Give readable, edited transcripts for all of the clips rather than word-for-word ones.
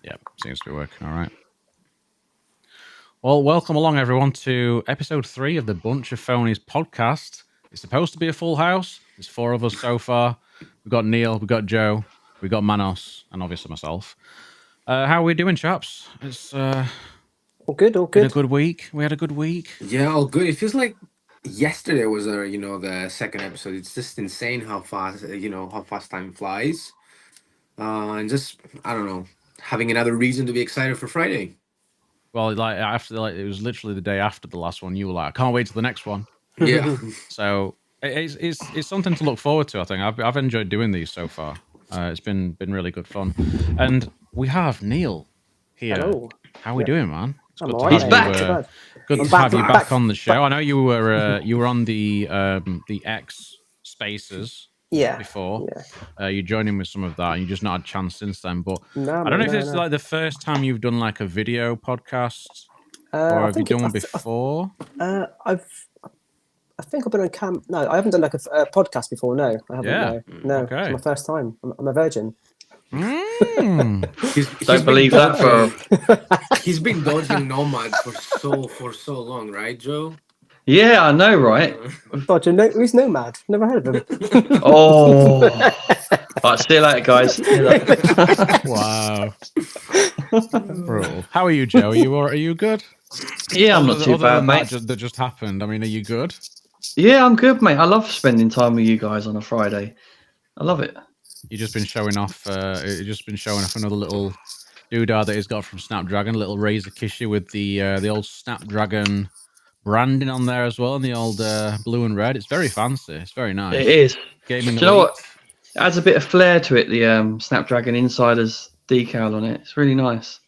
Yeah, seems to be working all right. Well, welcome along, everyone, to episode 3 of the Bunch of Phoneys podcast. It's supposed to be a full house. There's 4 of us so far. We've got Neil, we've got Joe, we've got Manos, and obviously myself. How are we doing, chaps? It's all good, all been a good. good week. We had a good week. Yeah, all good. It feels like yesterday was the second episode. It's just insane how fast how fast time flies. And just I don't know, having another reason to be excited for Friday. Well, it was literally the day after the last one. You were like, I can't wait till the next one. Yeah. So it's something to look forward to. I think I've enjoyed doing these so far. It's been really good fun, and we have Neil here. Hello. How are we doing, man? It's I'm good all to right, have mate. you. Not too bad. Good I'm to back have you from- back back- on the show. I know you were on the X Spaces Yeah. before. Yeah. You joined in with some of that, and you just not had a chance since then. But No, I don't know if no, it's no. like the first time you've done like a video podcast, or I have you think done it- one I th- before? I think I've been on cam. No, I haven't done like a podcast before. No, I haven't. Yeah. No, Okay. It's my first time. I'm a virgin. He's Don't been believe that, dodging- He's been dodging Nomad for so long, right, Joe? Yeah, I know, right? Dodger, who's Nomad? Never heard of him. Oh, right, see you later, guys. See you later. Wow. Brutal. How are you, Joe? Are you good? Yeah, I'm not too Other bad, than mate. that just happened. I mean, are you good? Yeah, I'm good, mate. I love spending time with you guys on a Friday. I love it. You've just been showing off. Another little doodah that he's got from Snapdragon, a little Razer Kishu with the old Snapdragon branding on there as well, and the old blue and red. It's very fancy. It's very nice. It is. Gaming. Do you know what? It adds a bit of flair to it. The Snapdragon Insiders decal on it. It's really nice.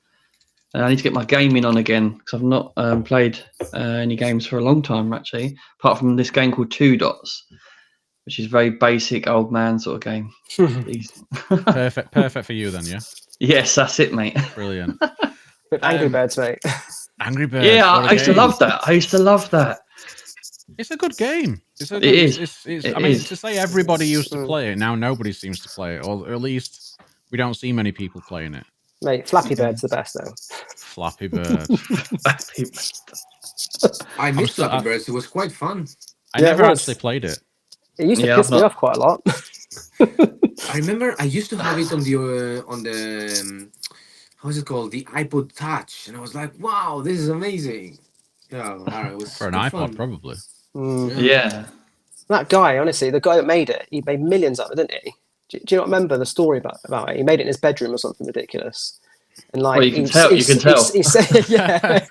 I need to get my gaming on again because I've not played any games for a long time, actually, apart from this game called Two Dots, which is very basic old man sort of game. Perfect for you then, yeah. Yes, that's it, mate. Brilliant. With Angry Birds, mate. Angry Birds. Yeah, what a I used to game. love that. I used to love that. It's a good game. It is. I mean, to say everybody used to play it, now nobody seems to play it, or at least we don't see many people playing it. Mate, Flappy Bird's the best though. Flappy Bird. I missed still- Flappy Birds. It was quite fun. I Yeah, never it was. actually played it. It used to Yeah, piss I've me not- off quite a lot. I remember I used to have it on the how's it called, the iPod Touch, and I was like, wow, this is amazing. Yeah, it was For an good iPod, fun. probably. Yeah. That guy, honestly, the guy that made it, he made millions of it, didn't he? Do you not remember the story about it? He made it in his bedroom or something ridiculous. And like, Well, you can tell. You can tell. He said, yeah,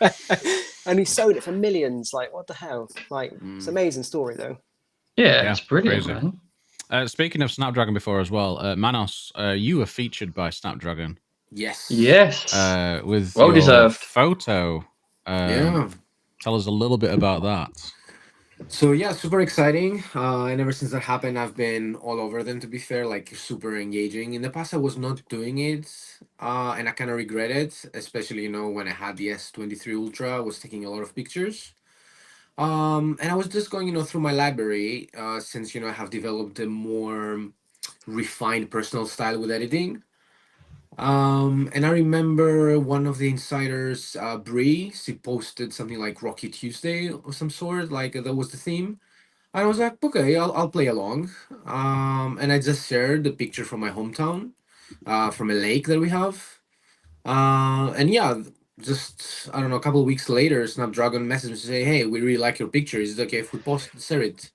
and he sold it for millions. Like, what the hell? Like, it's an amazing story though. Yeah, it's brilliant, crazy. man. Speaking of Snapdragon before as well, Manos, you were featured by Snapdragon Yes. Yes. with Well your deserved. photo. Yeah. Tell us a little bit about that. So yeah, super exciting. And ever since that happened, I've been all over them. To be fair, like super engaging. In the past, I was not doing it, and I kind of regret it, especially when I had the S23 Ultra. I was taking a lot of pictures. And I was just going through my library, since I have developed a more refined personal style with editing. And I remember one of the insiders, Bree, she posted something like Rocky Tuesday or some sort, like that was the theme. I was like, okay, I'll play along. And I just shared the picture from my hometown, from a lake that we have. And yeah, just I don't know, a couple of weeks later, Snapdragon messaged me to say, hey, we really like your picture. Is it okay if we share it?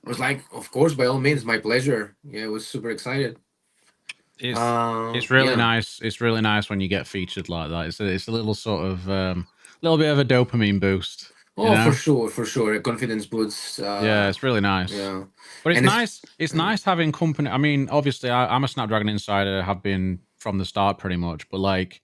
I was like, of course, by all means, my pleasure. Yeah, I was super excited. It's really Yeah. nice. It's really nice when you get featured like that. It's a little sort of little bit of a dopamine boost. Oh, you know? for sure. A confidence boost. Yeah, it's really nice. Yeah. But it's And nice. It's nice having company. I mean, obviously, I'm a Snapdragon insider. Have been from the start, pretty much. But like,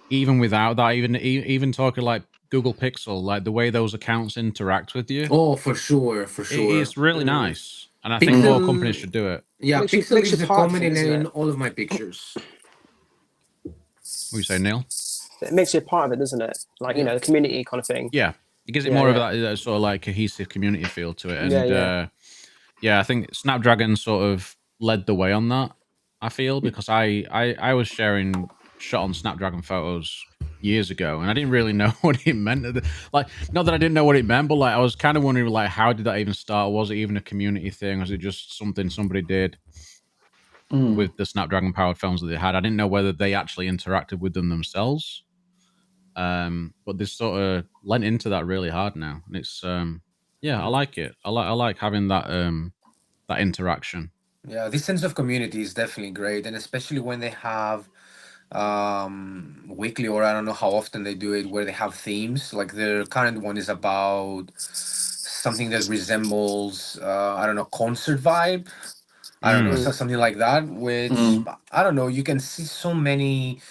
even without that, even talking like Google Pixel, like the way those accounts interact with you, Oh, for sure. it's really nice. And I think more Pixel- companies should do it. Yeah, Makes you- Pixel makes is you a part of comment it, isn't in it? all of my pictures. What do you say, Neil? It makes you a part of it, doesn't it? Like, the community kind of thing. Yeah, it gives it Yeah, more yeah. of that sort of like cohesive community feel to it. And Yeah, I think Snapdragon sort of led the way on that. I feel because I was sharing shot on Snapdragon photos years ago, and I didn't really know what it meant. Like, not that I didn't know what it meant, but like I was kind of wondering, like, how did that even start? Was it even a community thing? Was it just something somebody did with the Snapdragon powered phones that they had? I didn't know whether they actually interacted with them themselves. But they sort of lent into that really hard now, and it's yeah, I like it. I like having that that interaction. Yeah, this sense of community is definitely great, and especially when they have weekly, or I don't know how often they do it, where they have themes. Like their current one is about something that resembles I don't know, concert vibe. I don't know, Mm. so something like that, which I don't know, you can see so many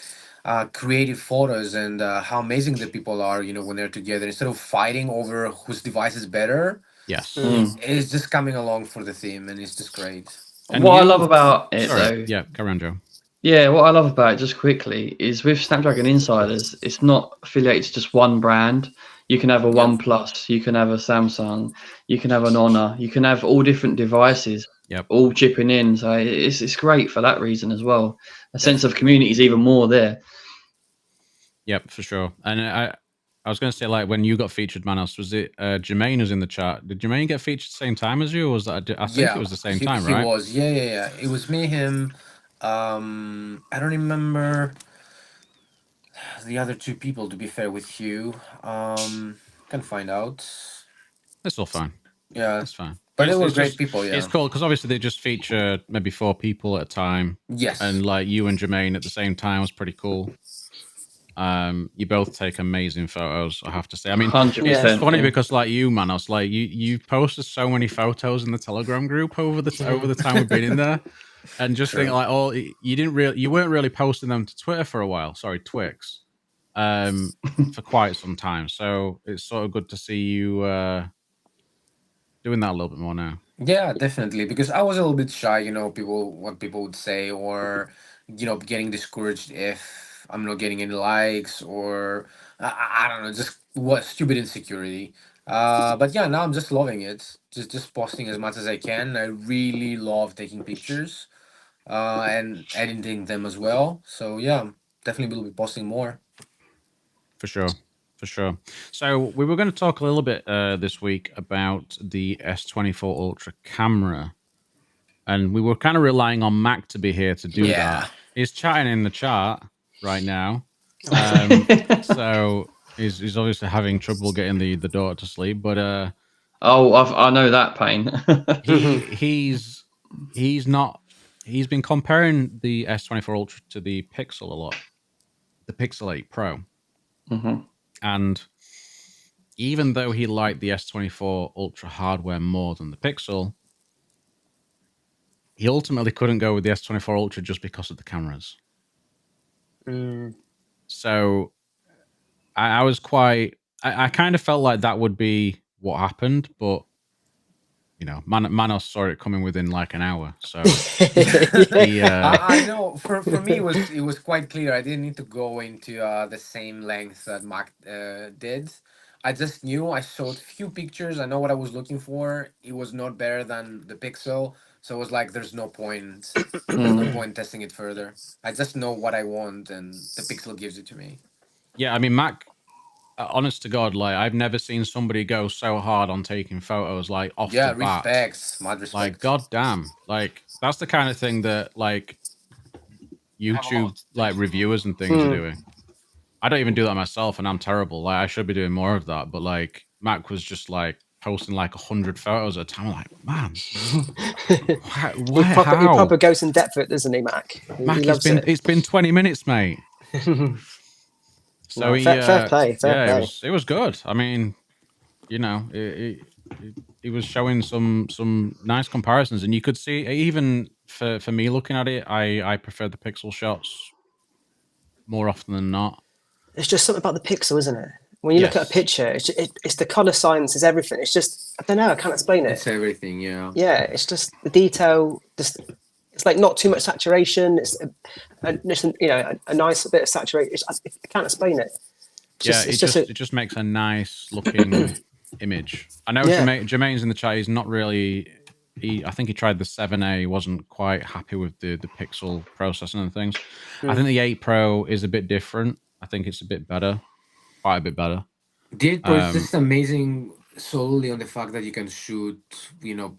creative photos, and how amazing the people are, you know, when they're together instead of fighting over whose device is better. Yes. It's just coming along for the theme, and it's just great. And What I you- love about it, Sorry, though, yeah, carry on, Joe. yeah, what I love about it, just quickly, is with Snapdragon Insiders, it's not affiliated to just one brand. You can have a OnePlus, you can have a Samsung, you can have an Honor, you can have all different devices, Yep. all chipping in. So it's great for that reason as well. A sense of community is even more there. Yep, for sure. And I was going to say, like, when you got featured, Manos, was it Jermaine who's in the chat? Did Jermaine get featured the same time as you, or was that? I think it was the same time, he right? was. Yeah. It was me, him. I don't remember the other two people. To be fair with you, can find out. That's all fine. Yeah, That's fine. but they were it's great just- people. Yeah, It's cool because obviously they just feature maybe 4 people at a time, yes, and like you and Jermaine at the same time was pretty cool. You both take amazing photos, I have to say. I mean, 100%. it's funny yeah. because like you, Manos, like you posted so many photos in the Telegram group over the time we've been in there, and just think like, oh, you weren't really posting them to Twitter for a while. Sorry, Twix, for quite some time. So it's sort of good to see you doing that a little bit more now. yeah, definitely. Because I was a little bit shy, you know, what people would say, or you know, getting discouraged if I'm not getting any likes, or I don't know, just what stupid insecurity. But yeah, now I'm just loving it. Just posting as much as I can. I really love taking pictures, and editing them as well. So yeah, definitely will be posting more. For sure. For sure. So we were going to talk a little bit this week about the S24 Ultra camera, and we were kind of relying on Mac to be here to do Yeah. that. He's chatting in the chat right now, so he's obviously having trouble getting the daughter to sleep. But Oh, I know that pain. he's not. He's been comparing the S24 Ultra to the Pixel a lot, the Pixel 8 Pro. And even though he liked the S24 Ultra hardware more than the Pixel, he ultimately couldn't go with the S24 Ultra just because of the cameras. So I was quite... I kind of felt like that would be what happened, but you know, Manos saw it coming within like an hour. So I know. For me, it was quite clear. I didn't need to go into the same length that Mac did. I just knew. I saw a few pictures. I know what I was looking for. It was not better than the Pixel, so it was like, there's no point. There's no point testing it further. I just know what I want, and the Pixel gives it to me. yeah, I mean, Mac. Honest to God, like I've never seen somebody go so hard on taking photos, like off the bat. Respects, mad respect. Like, goddamn, like that's the kind of thing that like YouTube like reviewers and things are doing. I don't even do that myself, and I'm terrible. Like, I should be doing more of that, but like Mac was just like posting like 100 photos at a time. I'm like, man, He proper goes in depth with it, doesn't he, Mac? Mac, He loves it's been 20 minutes, mate. So No, fair play. It was good. I mean, you know, he was showing some nice comparisons, and you could see even for me looking at it, I prefer the Pixel shots more often than not. It's just something about the Pixel, isn't it? When you look at a picture, it's the color science, is everything. It's just, I don't know, I can't explain it. It's everything, yeah. Yeah, it's just the detail. Just, it's like not too much saturation. It's a nice bit of saturation. I can't explain it. It just makes a nice looking image. I know Jermaine's in the chat. He's not really I think he tried the 7A, wasn't quite happy with the pixel processing and things. I Mm. think the 8 Pro is a bit different. I think it's a bit better, quite a bit better. The 8 Pro is Um, just amazing solely on the fact that you can shoot, with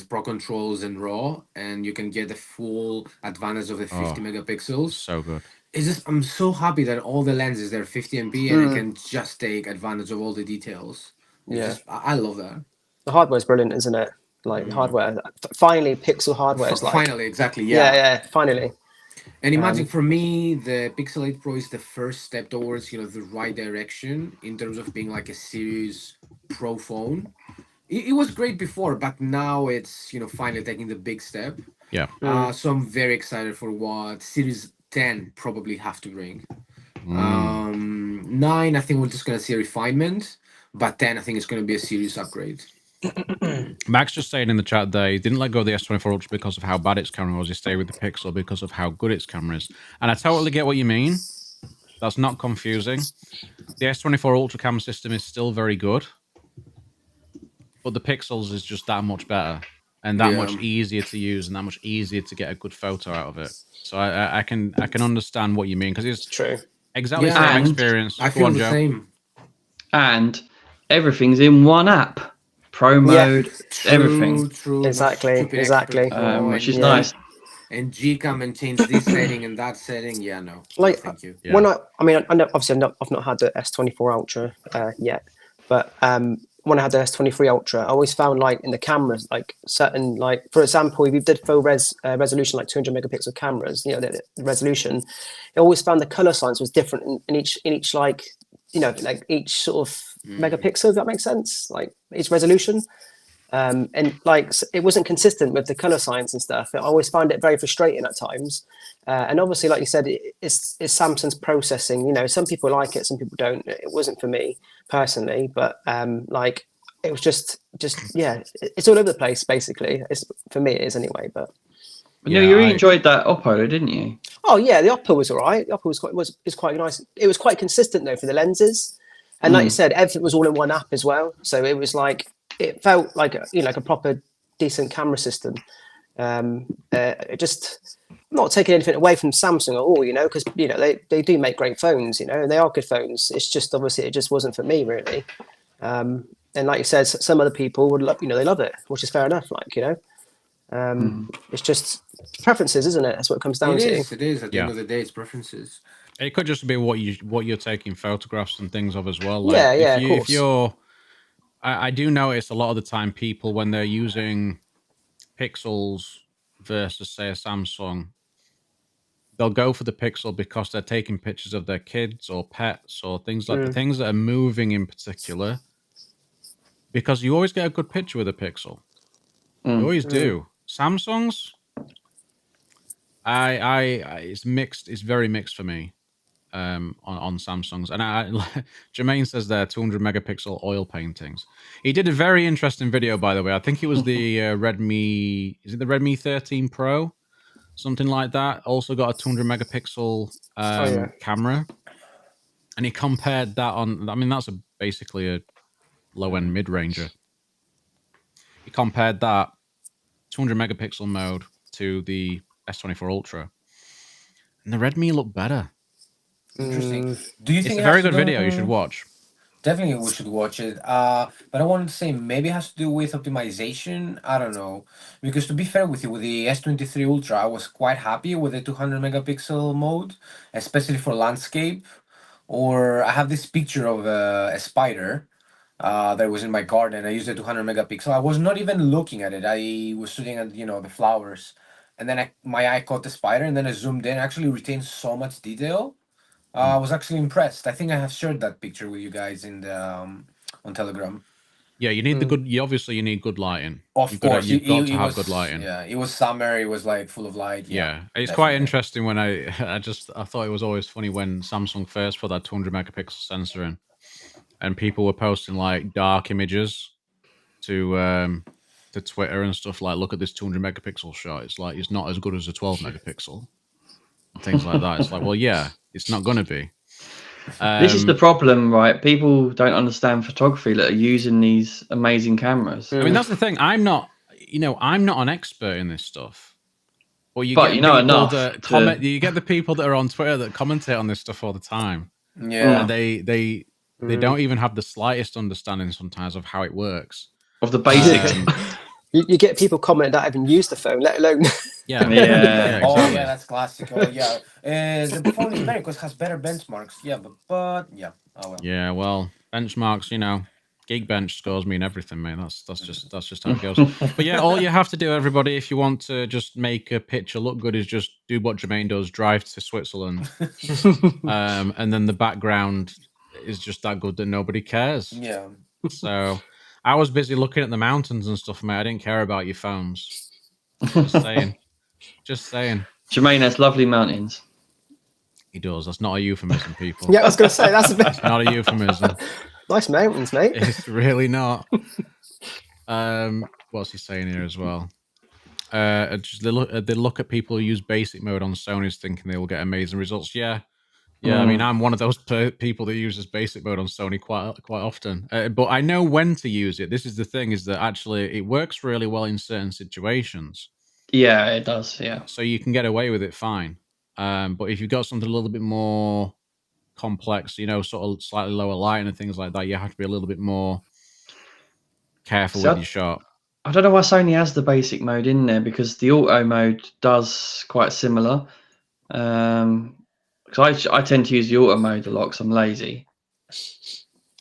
pro controls and raw, and you can get the full advantage of the 50 Oh, megapixels. so good. It's just, I'm so happy that all the lenses, they're 50 MP and it can just take advantage of all the details. It's Yeah. just, I love that. The hardware's brilliant, isn't it? Like hardware. Finally, Pixel hardware is like. Finally, exactly, Yeah, finally. And imagine for me, the Pixel 8 Pro is the first step towards, the right direction in terms of being like a serious pro phone. It was great before, but now it's, finally taking the big step. Yeah. So I'm very excited for what Series 10 probably have to bring. 9, I think we're just going to see a refinement, but 10, I think it's going to be a serious upgrade. Max just saying in the chat there, he didn't let go of the S24 Ultra because of how bad its camera was. He stayed with the Pixel because of how good its camera is. And I totally get what you mean. That's not confusing. The S24 Ultra camera system is still very good, but the Pixels is just that much better and that much easier to use and that much easier to get a good photo out of it. So I can understand what you mean because it's True. exactly the Yeah, same and experience. I Go feel on, the Joe. same. And everything's in one app. Pro mode, everything. True. Exactly, Stupid exactly. expert pro Which is and nice. and G come and change this setting and that setting. Yeah, no. Like, Thank you. Yeah. when I mean, I know, obviously I've not had the S24 Ultra yet, but when I had the S23 Ultra, I always found like in the cameras, like certain, like for example, if you did full resolution, like 200 megapixel cameras, the resolution, I always found the color science was different in each like, like each sort of megapixel, if that makes sense, like each resolution. And like it wasn't consistent with the color science and stuff. I always find it very frustrating at times. And obviously, like you said, it's Samsung's processing. Some people like it, some people don't. It wasn't for me personally, but like it was just yeah, it's all over the place basically. It's for me, it is anyway. But No, you really enjoyed that Oppo, though, didn't you? oh yeah, the Oppo was all right. The Oppo was quite nice. It was quite consistent though for the lenses, and like you said, everything was all in one app as well. So it was like it felt like like a proper decent camera system. It just not taking anything away from Samsung at all, because they do make great phones, and they are good phones. It's just obviously it just wasn't for me really. And like you said, some other people would love, they love it, which is fair enough. Like it's just preferences, isn't it? That's what it comes down to. It is. At the end of the day, it's preferences. It could just be what you're taking photographs and things of as well. Like Yeah, of if course. you're, I do notice a lot of the time people when they're using Pixels versus say a Samsung, they'll go for the Pixel because they're taking pictures of their kids or pets or things like the things that are moving in particular. Because you always get a good picture with a Pixel. You always do. Samsungs, it's mixed. It's very mixed for me on Samsungs. And Jermaine says there 200 megapixel oil paintings. He did a very interesting video, by the way. I think it was the Redmi. Is it the Redmi 13 Pro? Something like that. Also got a 200 megapixel camera. And he compared that on. I mean, that's basically a low end mid ranger. He compared that 200 megapixel mode to the S24 Ultra, and the Redmi looked better. Interesting. Do you It's think a it has very to good do- video. You should watch. Definitely, we should watch it. But I wanted to say maybe it has to do with optimization. I don't know, because to be fair with you, with the S23 Ultra, I was quite happy with the 200 megapixel mode, especially for landscape. Or I have this picture of a spider that was in my garden. I used the 200 megapixel. I was not even looking at it. I was shooting at the flowers, and then my eye caught the spider, and then I zoomed in. Actually, retained so much detail. I was actually impressed. I think I have shared that picture with you guys in the on Telegram. Yeah, you need the good. You need good lighting. Of course, you've got to it have was, good lighting. Yeah, it was summer. It was like full of light. Yeah, it's definitely. quite interesting when I thought it was always funny when Samsung first put that 200 megapixel sensor in, and people were posting like dark images to Twitter and stuff like, look at this 200 megapixel shot. It's like it's not as good as a 12 megapixel. Things like that. It's like, well, yeah, it's not going to be. This is the problem, right? People don't understand photography that are using these amazing cameras. I mean, that's the thing. I'm not an expert in this stuff. But you But get you know people enough that to- comment. You get the people that are on Twitter that commentate on this stuff all the time, Yeah. and they don't even have the slightest understanding sometimes of how it works. Of the basics. You get people commenting that haven't used the phone, let alone. Yeah, Yeah. Oh exactly. yeah, that's classic. Oh yeah, the phone is better because it has better benchmarks. Yeah, but yeah. Oh well. Yeah, well, benchmarks, Geekbench scores mean everything, mate. That's just how it goes. But yeah, all you have to do, everybody, if you want to just make a picture look good, is just do what Jermaine does: drive to Switzerland, and then the background is just that good that nobody cares. Yeah. So I was busy looking at the mountains and stuff, mate. I didn't care about your phones. Just saying. Just saying. Jermaine has lovely mountains. He does. That's not a euphemism, people. Yeah, I was going to say that's a bit It's not a euphemism. nice mountains, mate. It's really not. What's he saying here as well? Just they look at people who use basic mode on Sony's thinking they will get amazing results. Yeah. I mean, I'm one of those people that uses basic mode on Sony quite often. But I know when to use it. This is the thing: is that actually it works really well in certain situations. Yeah, it does. Yeah. So you can get away with it fine. But if you've got something a little bit more complex, sort of slightly lower light and things like that, you have to be a little bit more careful with your shot. I don't know why Sony has the basic mode in there, because the auto mode does quite similar. Because I tend to use the auto mode a lot because I'm lazy.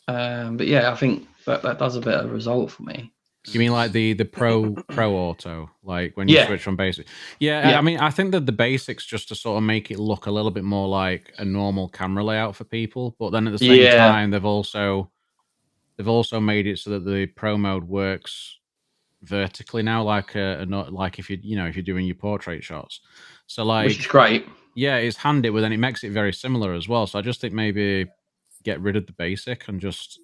But yeah, I think that does a better result for me. You mean like the pro auto, like when you switch from basic? Yeah, I mean, I think that the basics just to sort of make it look a little bit more like a normal camera layout for people, but then at the same time, they've also made it so that the pro mode works vertically now, like like if you're doing your portrait shots. So like, which is great. Yeah, it's handy, but then it makes it very similar as well. So I just think maybe get rid of the basic and just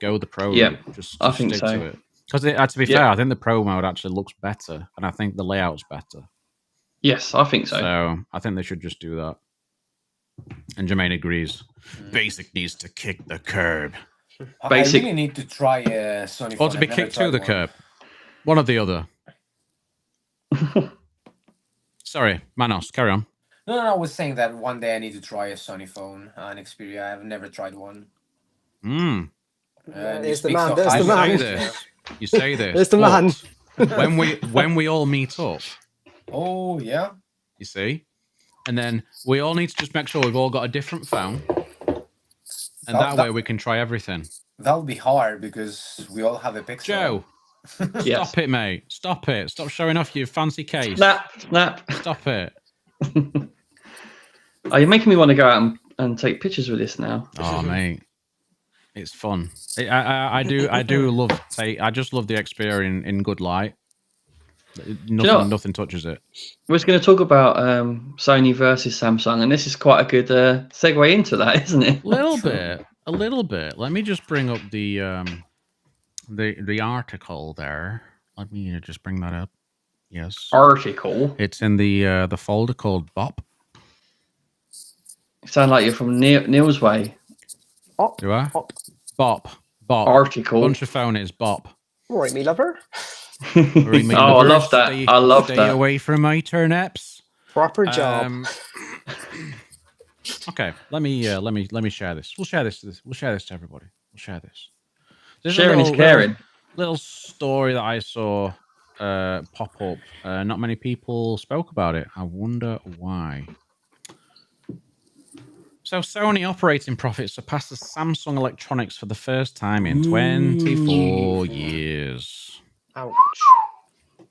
go the pro route. Just I think stick so. to it. Because to be fair, I think the pro mode actually looks better, and I think the layout's better. Yes, I think so. So I think they should just do that. And Jermaine agrees. Basic needs to kick the curb. Basic. I really need to try a Sony. Or to be kicked to the curb. One or the other. Sorry, Manos, carry on. No, I was saying that one day I need to try a Sony phone, an Xperia. I have never tried one. There's the man. There's the man. You say this. There's the man. when we all meet up. Oh yeah. You see, and then we all need to just make sure we've all got a different phone, and that way we can try everything. That'll be hard because we all have a Pixel. Joe, stop it, mate. Stop it. Stop showing off your fancy case. Snap. Stop it. Oh, you're making me want to go out and take pictures with this now. Oh, mate. It's fun. I do love I just love the Xperia in good light. Nothing touches it. We're just going to talk about Sony versus Samsung, and this is quite a good segue into that, isn't it? A little bit. Let me just bring up the article there. Let me just bring that up. Yes. Article. It's in the folder called Bop. You sound like you're from Neil's way. Do I? Bop. Article. Bunch of Phoneys. Bop. All right, me lover. I love that. I love that. Stay away from my turnips. Proper job. Okay, let me share this. We'll share this to everybody. We'll share this. Sharing is caring. Little story that I saw pop up. Not many people spoke about it. I wonder why. So Sony operating profits surpasses Samsung Electronics for the first time in 24 years. Ouch.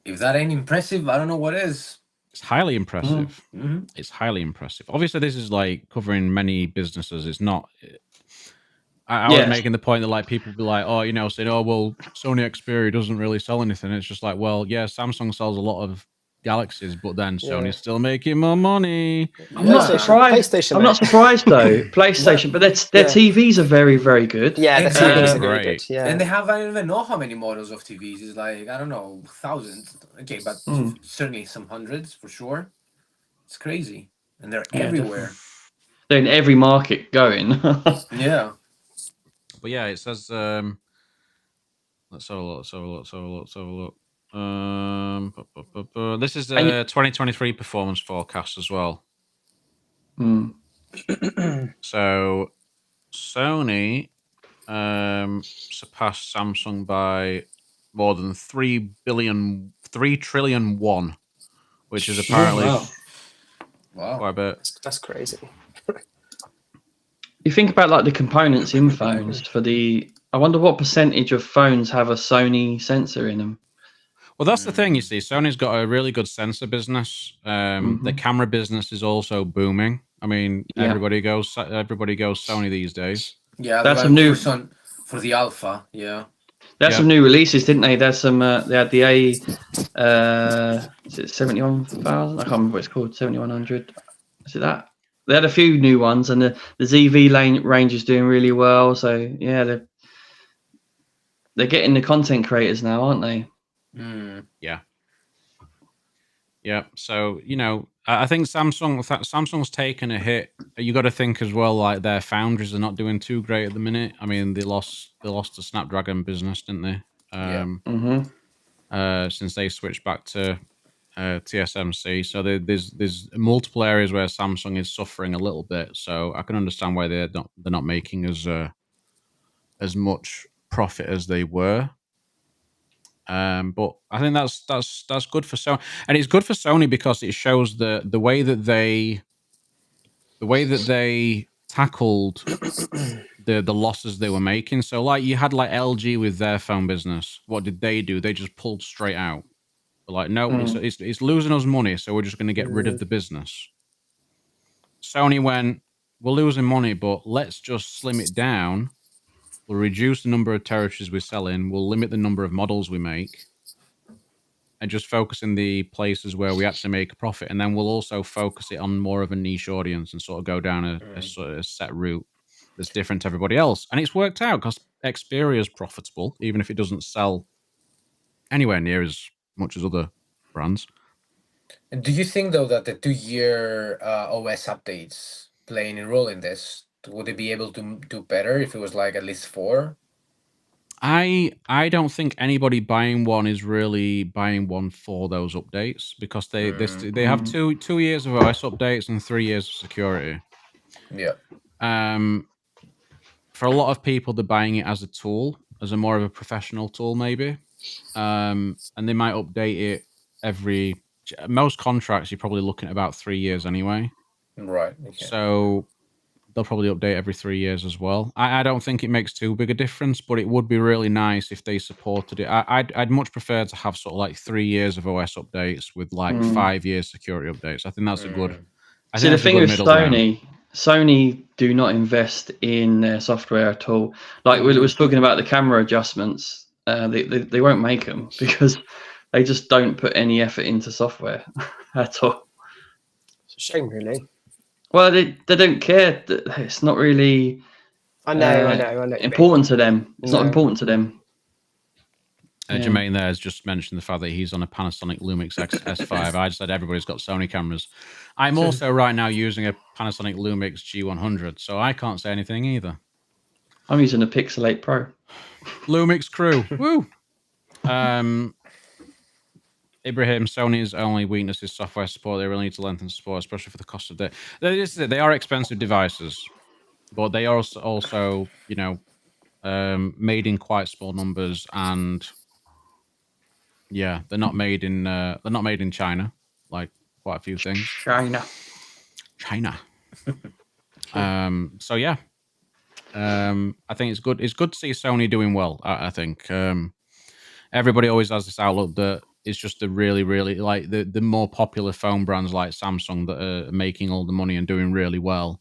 If that ain't impressive, I don't know what is. It's highly impressive. It's highly impressive. Obviously, this is like covering many businesses. It's not. I was making the point that like people be like, oh, saying, oh, well, Sony Xperia doesn't really sell anything. It's just like, well, yeah, Samsung sells a lot of Galaxies, but then Sony's still making more money. I'm not surprised. I'm not surprised though. PlayStation, but their TVs are very, very good. Yeah, the TVs are very good. Yeah, and they have, I don't even know how many models of TVs. It's like, I don't know, thousands. Okay, but certainly some hundreds for sure. It's crazy, and they're everywhere. They're in every market going. Yeah. But yeah, it says let's have a look. This is And the 2023 performance forecast as well. Mm. So Sony surpassed Samsung by more than 3 trillion, which is apparently Wow. quite a bit. That's crazy. You think about like the components in phones for the. I wonder what percentage of phones have a Sony sensor in them. Well, that's the thing. You see, Sony's got a really good sensor business. The camera business is also booming. I mean, Yeah. everybody goes Sony these days. Yeah, That's they're a going new- for the alpha. Yeah. They had Yeah. some new releases, didn't they? There's some. They had the A. Is it 71,000? I can't remember what it's called. 7100. Is it that? They had a few new ones, and the ZV range is doing really well. So yeah, they're getting the content creators now, aren't they? Yeah. So I think Samsung's taken a hit. You got to think as well, like their foundries are not doing too great at the minute. I mean, they lost the Snapdragon business, didn't they? Since they switched back to TSMC. So there's multiple areas where Samsung is suffering a little bit. So I can understand why they're not making as much profit as they were. But I think that's good for Sony, and it's good for Sony because it shows the way that they tackled the losses they were making. So like you had like LG with their phone business. What did they do? They just pulled straight out. Like, no, it's losing us money, so we're just going to get rid of the business. Sony went, we're losing money, but let's just slim it down. We'll reduce the number of territories we sell in. We'll limit the number of models we make, and just focus in the places where we actually make a profit. And then we'll also focus it on more of a niche audience and sort of go down a sort of set route that's different to everybody else. And it's worked out because Xperia is profitable, even if it doesn't sell anywhere near as much as other brands. And do you think though that the 2-year OS updates playing a role in this? Would they be able to do better if it was like at least 4? I don't think anybody buying one is really buying one for those updates because they have 2 years of OS updates and 3 years of security. Yeah. For a lot of people, they're buying it as a tool, as a more of a professional tool, maybe. And they might update it most contracts. You're probably looking at about 3 years anyway. Right. Okay. So they'll probably update every 3 years as well. I don't think it makes too big a difference, but it would be really nice if they supported it. I'd much prefer to have sort of like 3 years of OS updates with like 5 years security updates. I think that's a good. See, the thing with Sony do not invest in their software at all. Like we was talking about the camera adjustments, they won't make them because they just don't put any effort into software at all. It's a shame, really. Well, they don't care. It's not really. I know. Important to them. It's not important to them. Jermaine there has just mentioned the fact that he's on a Panasonic Lumix S5. I just said everybody's got Sony cameras. I'm also right now using a Panasonic Lumix G100, so I can't say anything either. I'm using a Pixel 8 Pro. Lumix crew. Woo! Ibrahim, Sony's only weakness is software support. They really need to lengthen support, especially for the cost of it. They are expensive devices, but they are also made in quite small numbers, and yeah, they're not made in China, like quite a few things. China. So yeah, I think it's good. It's good to see Sony doing well. I think everybody always has this outlook that it's just the really, really like the more popular phone brands like Samsung that are making all the money and doing really well.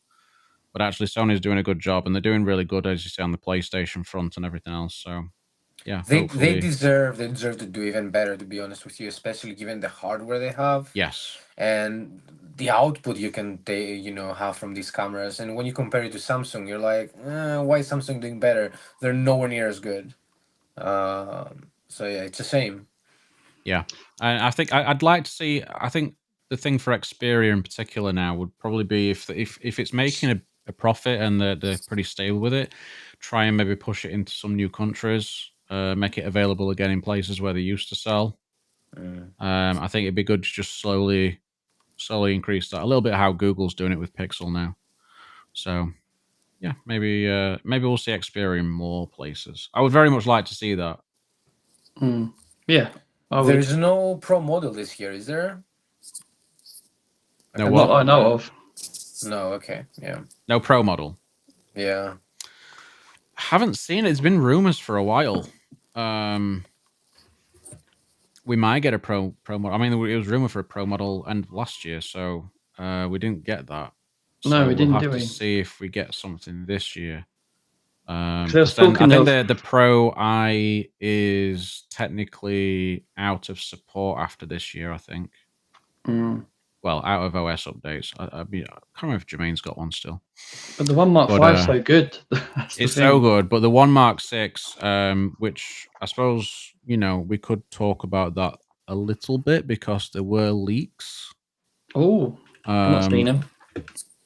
But actually, Sony's doing a good job, and they're doing really good, as you say, on the PlayStation front and everything else. So, yeah, they deserve to do even better, to be honest with you, especially given the hardware they have. Yes, and the output you can have from these cameras. And when you compare it to Samsung, you're like, why is Samsung doing better? They're nowhere near as good. So yeah, it's a shame. Yeah, I think I'd like to see. I think the thing for Xperia in particular now would probably be if it's making a profit and they're pretty stable with it, try and maybe push it into some new countries, make it available again in places where they used to sell. I think it'd be good to just slowly increase that a little bit. How Google's doing it with Pixel now. So yeah, maybe we'll see Xperia in more places. I would very much like to see that. Yeah, There's no Pro model this year, is there? No, not what? that I know of. No, okay, yeah. No Pro model. Yeah. Haven't seen it. It's been rumors for a while. We might get a pro model. I mean, it was rumored for a Pro model end of last year, so we didn't get that. No, So we didn't, we'll do have we? to see if we get something this year. They're 'Cause then I talking think of- the Pro I is technically out of support after this year, I think. Well, out of OS updates. I can't remember if Jermaine's got one still. But the One Mark But, 5 is so good. That's the It's thing. so good, but the One Mark 6, which I suppose, we could talk about that a little bit because there were leaks. Oh, I've not seen them.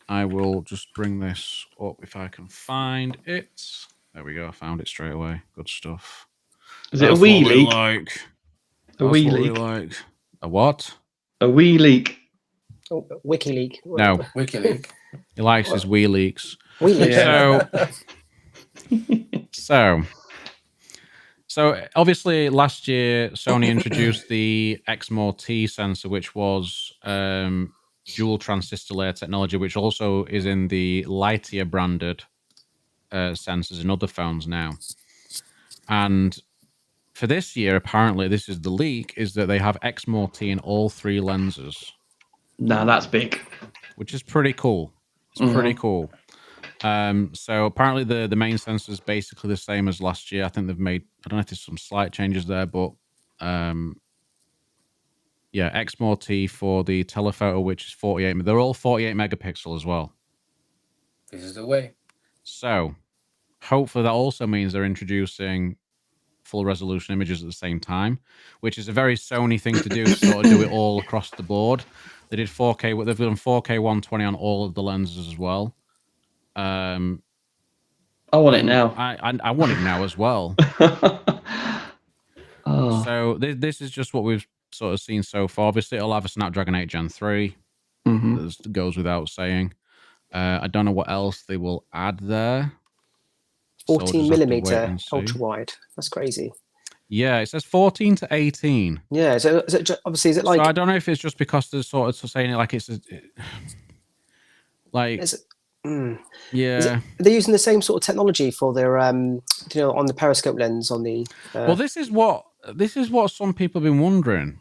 I will just bring this up if I can find it. There we go. I found it straight away. Good stuff. Is it a That's wee what we leak? like. A That's wee what we leak? like. A what? A wee leak. Oh, WikiLeaks. No, WikiLeaks. he likes his Wii leaks. WikiLeaks. So obviously last year Sony introduced the XMOR-T sensor, which was dual transistor layer technology, which also is in the Lightyear branded sensors in other phones now. And for this year, apparently, this is the leak, is that they have XMOR-T in all 3 lenses, Nah, that's big. which is pretty cool. It's pretty cool. So apparently the main sensor is basically the same as last year. I think they've made, I don't know if there's some slight changes there, but yeah, XMOR-T for the telephoto, which is 48. They're all 48 megapixel as well. This is the way. So hopefully that also means they're introducing full resolution images at the same time, which is a very Sony thing to do, sort of do it all across the board. They did 4K, they've done 4K 120 on all of the lenses as well. I want it now. I want it now as well. Oh, So this is just what we've sort of seen so far. Obviously, it'll have a Snapdragon 8 Gen 3. That goes without saying. I don't know what else they will add there. So we'll 14 just have to wait millimeter and see. ultra wide. That's crazy. Yeah, it says 14 to 18. Yeah. So is it obviously is it like So I don't know if it's just because they're sort of saying it like it's like is it, mm, yeah. they're using the same sort of technology for their on the periscope lens on the Well, this is what some people have been wondering.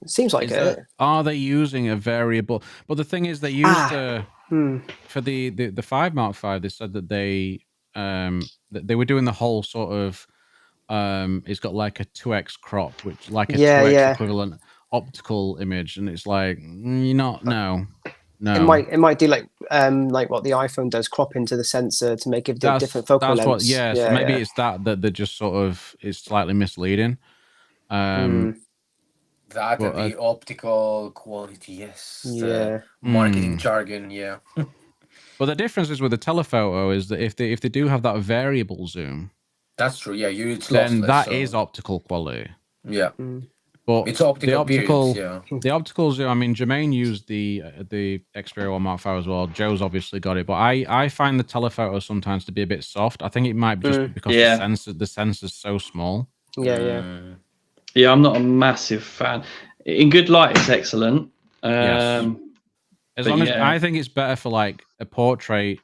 it seems like Is it. that, are they using a variable? But the thing is, they used for the 5 Mark 5. They said that that they were doing the whole sort of it's got like a 2x crop, which like a 2x equivalent optical image, and it's like you're not no. It might do like what the iPhone does, crop into the sensor to make it a different focal length. So maybe it's that they're just sort of is slightly misleading. That and the optical quality, yes. Yeah. The marketing jargon, yeah. But the difference is with the telephoto is that if they do have that variable zoom, That's true. Yeah, it's then lossless, that so- is optical quality. Yeah. But It's optical periods, the optical zoom. I mean, Jermaine used the Xperia 1 Mark 5 as well. Joe's obviously got it, but I find the telephoto sometimes to be a bit soft. I think it might be just because the sensor's so small. Yeah, I'm not a massive fan. In good light, it's excellent. Yes. As long as I think it's better for like a portrait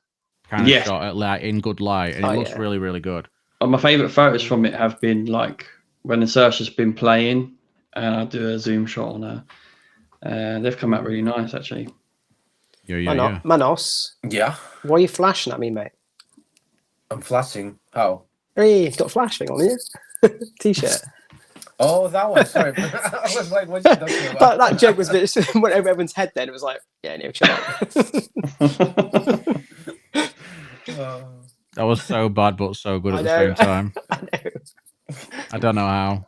kind of shot at in good light, and it looks really, really good. My favourite photos from it have been like when the Saoirse's been playing, and I do a zoom shot on her. They've come out really nice, actually. Yeah. Manos. Yeah. Why are you flashing at me, mate? I'm flashing. How? Hey, it's got flash thing on you. T-shirt. Oh, that one. Sorry. I was like, what's you talking about? that joke was a bit went over everyone's head then. It was like, yeah, no, chill out. That was so bad, but so good at the same time. I know. I don't know how.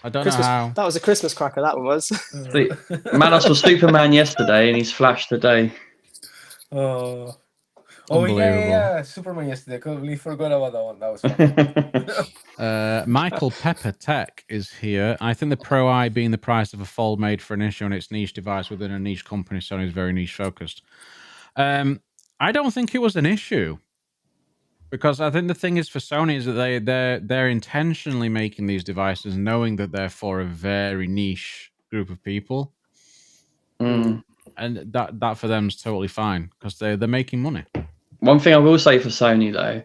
I don't Christmas. know how. That was a Christmas cracker. That one was. See, Manos was Superman yesterday, and he's Flash today. Oh, Unbelievable. yeah. Superman yesterday. Completely forgot about that one. That was funny. Michael Pepper Tech is here. I think the Pro Eye being the price of a fold made for an issue on its niche device within a niche company, Sony is very niche focused. I don't think it was an issue because I think the thing is for Sony is that they're intentionally making these devices knowing that they're for a very niche group of people, Mm. and that for them is totally fine because they're making money. One thing I will say for Sony though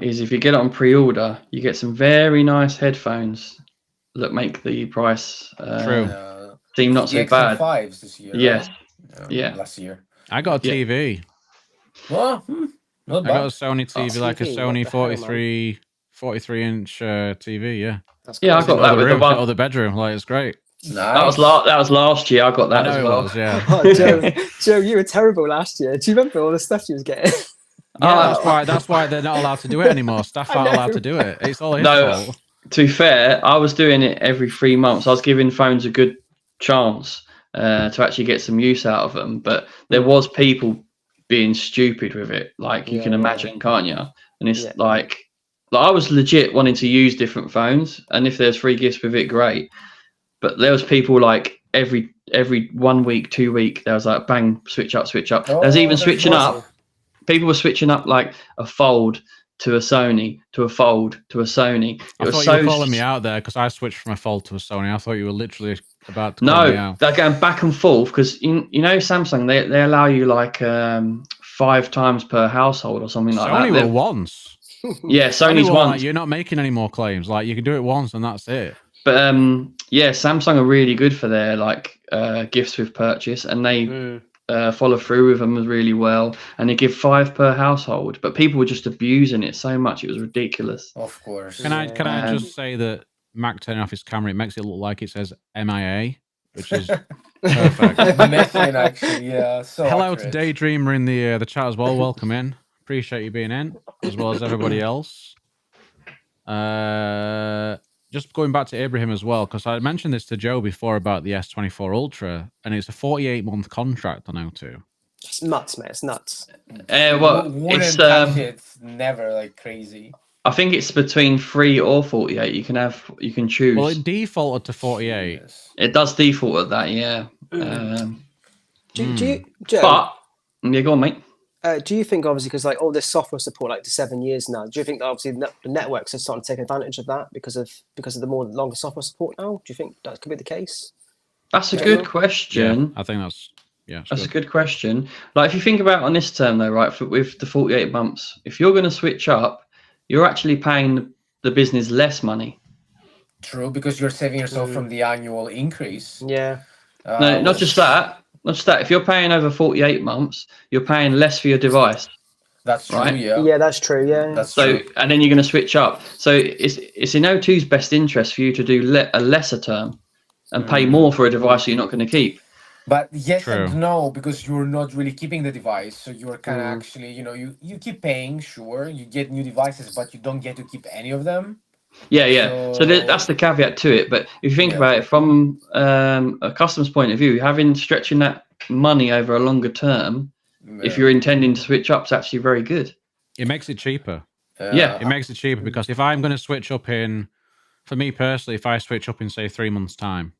is if you get it on pre-order, you get some very nice headphones that make the price True. seem not so the bad. XM5s this year. Yes. Right? Yeah. Last year. I got a TV. Well, not I got a bad. Sony TV, like a TV, Sony what the hell, 43-inch TV. Yeah, That's Yeah, I crazy. got that with the one. other bedroom. Like it's great. Nice. That was last year. I got that I know as it well. was. Yeah. Oh, Joe, you were terrible last year. Do you remember all the stuff you was getting? Yeah, that's why they're not allowed to do it anymore. Staff I aren't know. allowed to do it. It's all his No. fault. To be fair, I was doing it every 3 months. I was giving phones a good chance to actually get some use out of them. But there was people being stupid with it, like you can imagine, can't you? And it's like I was legit wanting to use different phones, and if there's free gifts with it, great. But there was people like every 1 week, 2 week, there was like bang, switch up. There's even switching up. People were switching up like a fold to a Sony, to a fold to a Sony. I thought you were calling me out there because I switched from a Fold to a Sony. I thought you were literally about to call me out. They're going back and forth because you know Samsung they allow you like 5 times per household or something like that. Sony will once. Yeah, Sony's once. once. Like, you're not making any more claims. Like you can do it once and that's it. But yeah, Samsung are really good for their like gifts with purchase, and they follow through with them really well, and they give 5 per household. But people were just abusing it so much; it was ridiculous. Of course. Can I just say that Mac turning off his camera, it makes it look like it says MIA, which is perfect. Missing, actually, yeah. So hello accurate. to Daydreamer in the chat as well. Welcome in. Appreciate you being in, as well as everybody else. Just going back to Ibrahim as well, because I mentioned this to Joe before about the S24 Ultra, and it's a 48-month contract on O2. It's nuts, mate. It's nuts. Well, Wouldn't it's touch it. Never like crazy. I think it's between 3 or 48. You can choose. Well, it defaulted to 48. Yes. It does default at that, yeah. Do you, Joe, But yeah, go on, mate. do you think obviously because like all this software support like to 7 years now, do you think that obviously the networks are starting to take advantage of that because of the more longer software support now? Do you think that could be the case? That's a good question. Yeah, I think that's a good question. Like if you think about it on this term though, right, with the 48 months, if you're going to switch up, you're actually paying the business less money. True, because you're saving yourself from the annual increase. Yeah. No, not just that. Not just that. If you're paying over 48 months, you're paying less for your device. That's true, right? yeah. Yeah, that's true. Yeah. That's So, true. and then you're going to switch up. So it's in O2's best interest for you to do a lesser term and pay more for a device that you're not going to keep. But yes True. and no, because you're not really keeping the device. So you're kind of actually, you keep paying, sure. You get new devices, but you don't get to keep any of them. Yeah. So that's the caveat to it. But if you think about it from a customer's point of view, stretching that money over a longer term, if you're intending to switch up, is actually very good. It makes it cheaper. Yeah. It makes it cheaper because if I'm going to switch up for me personally, if I switch up in say 3 months' time,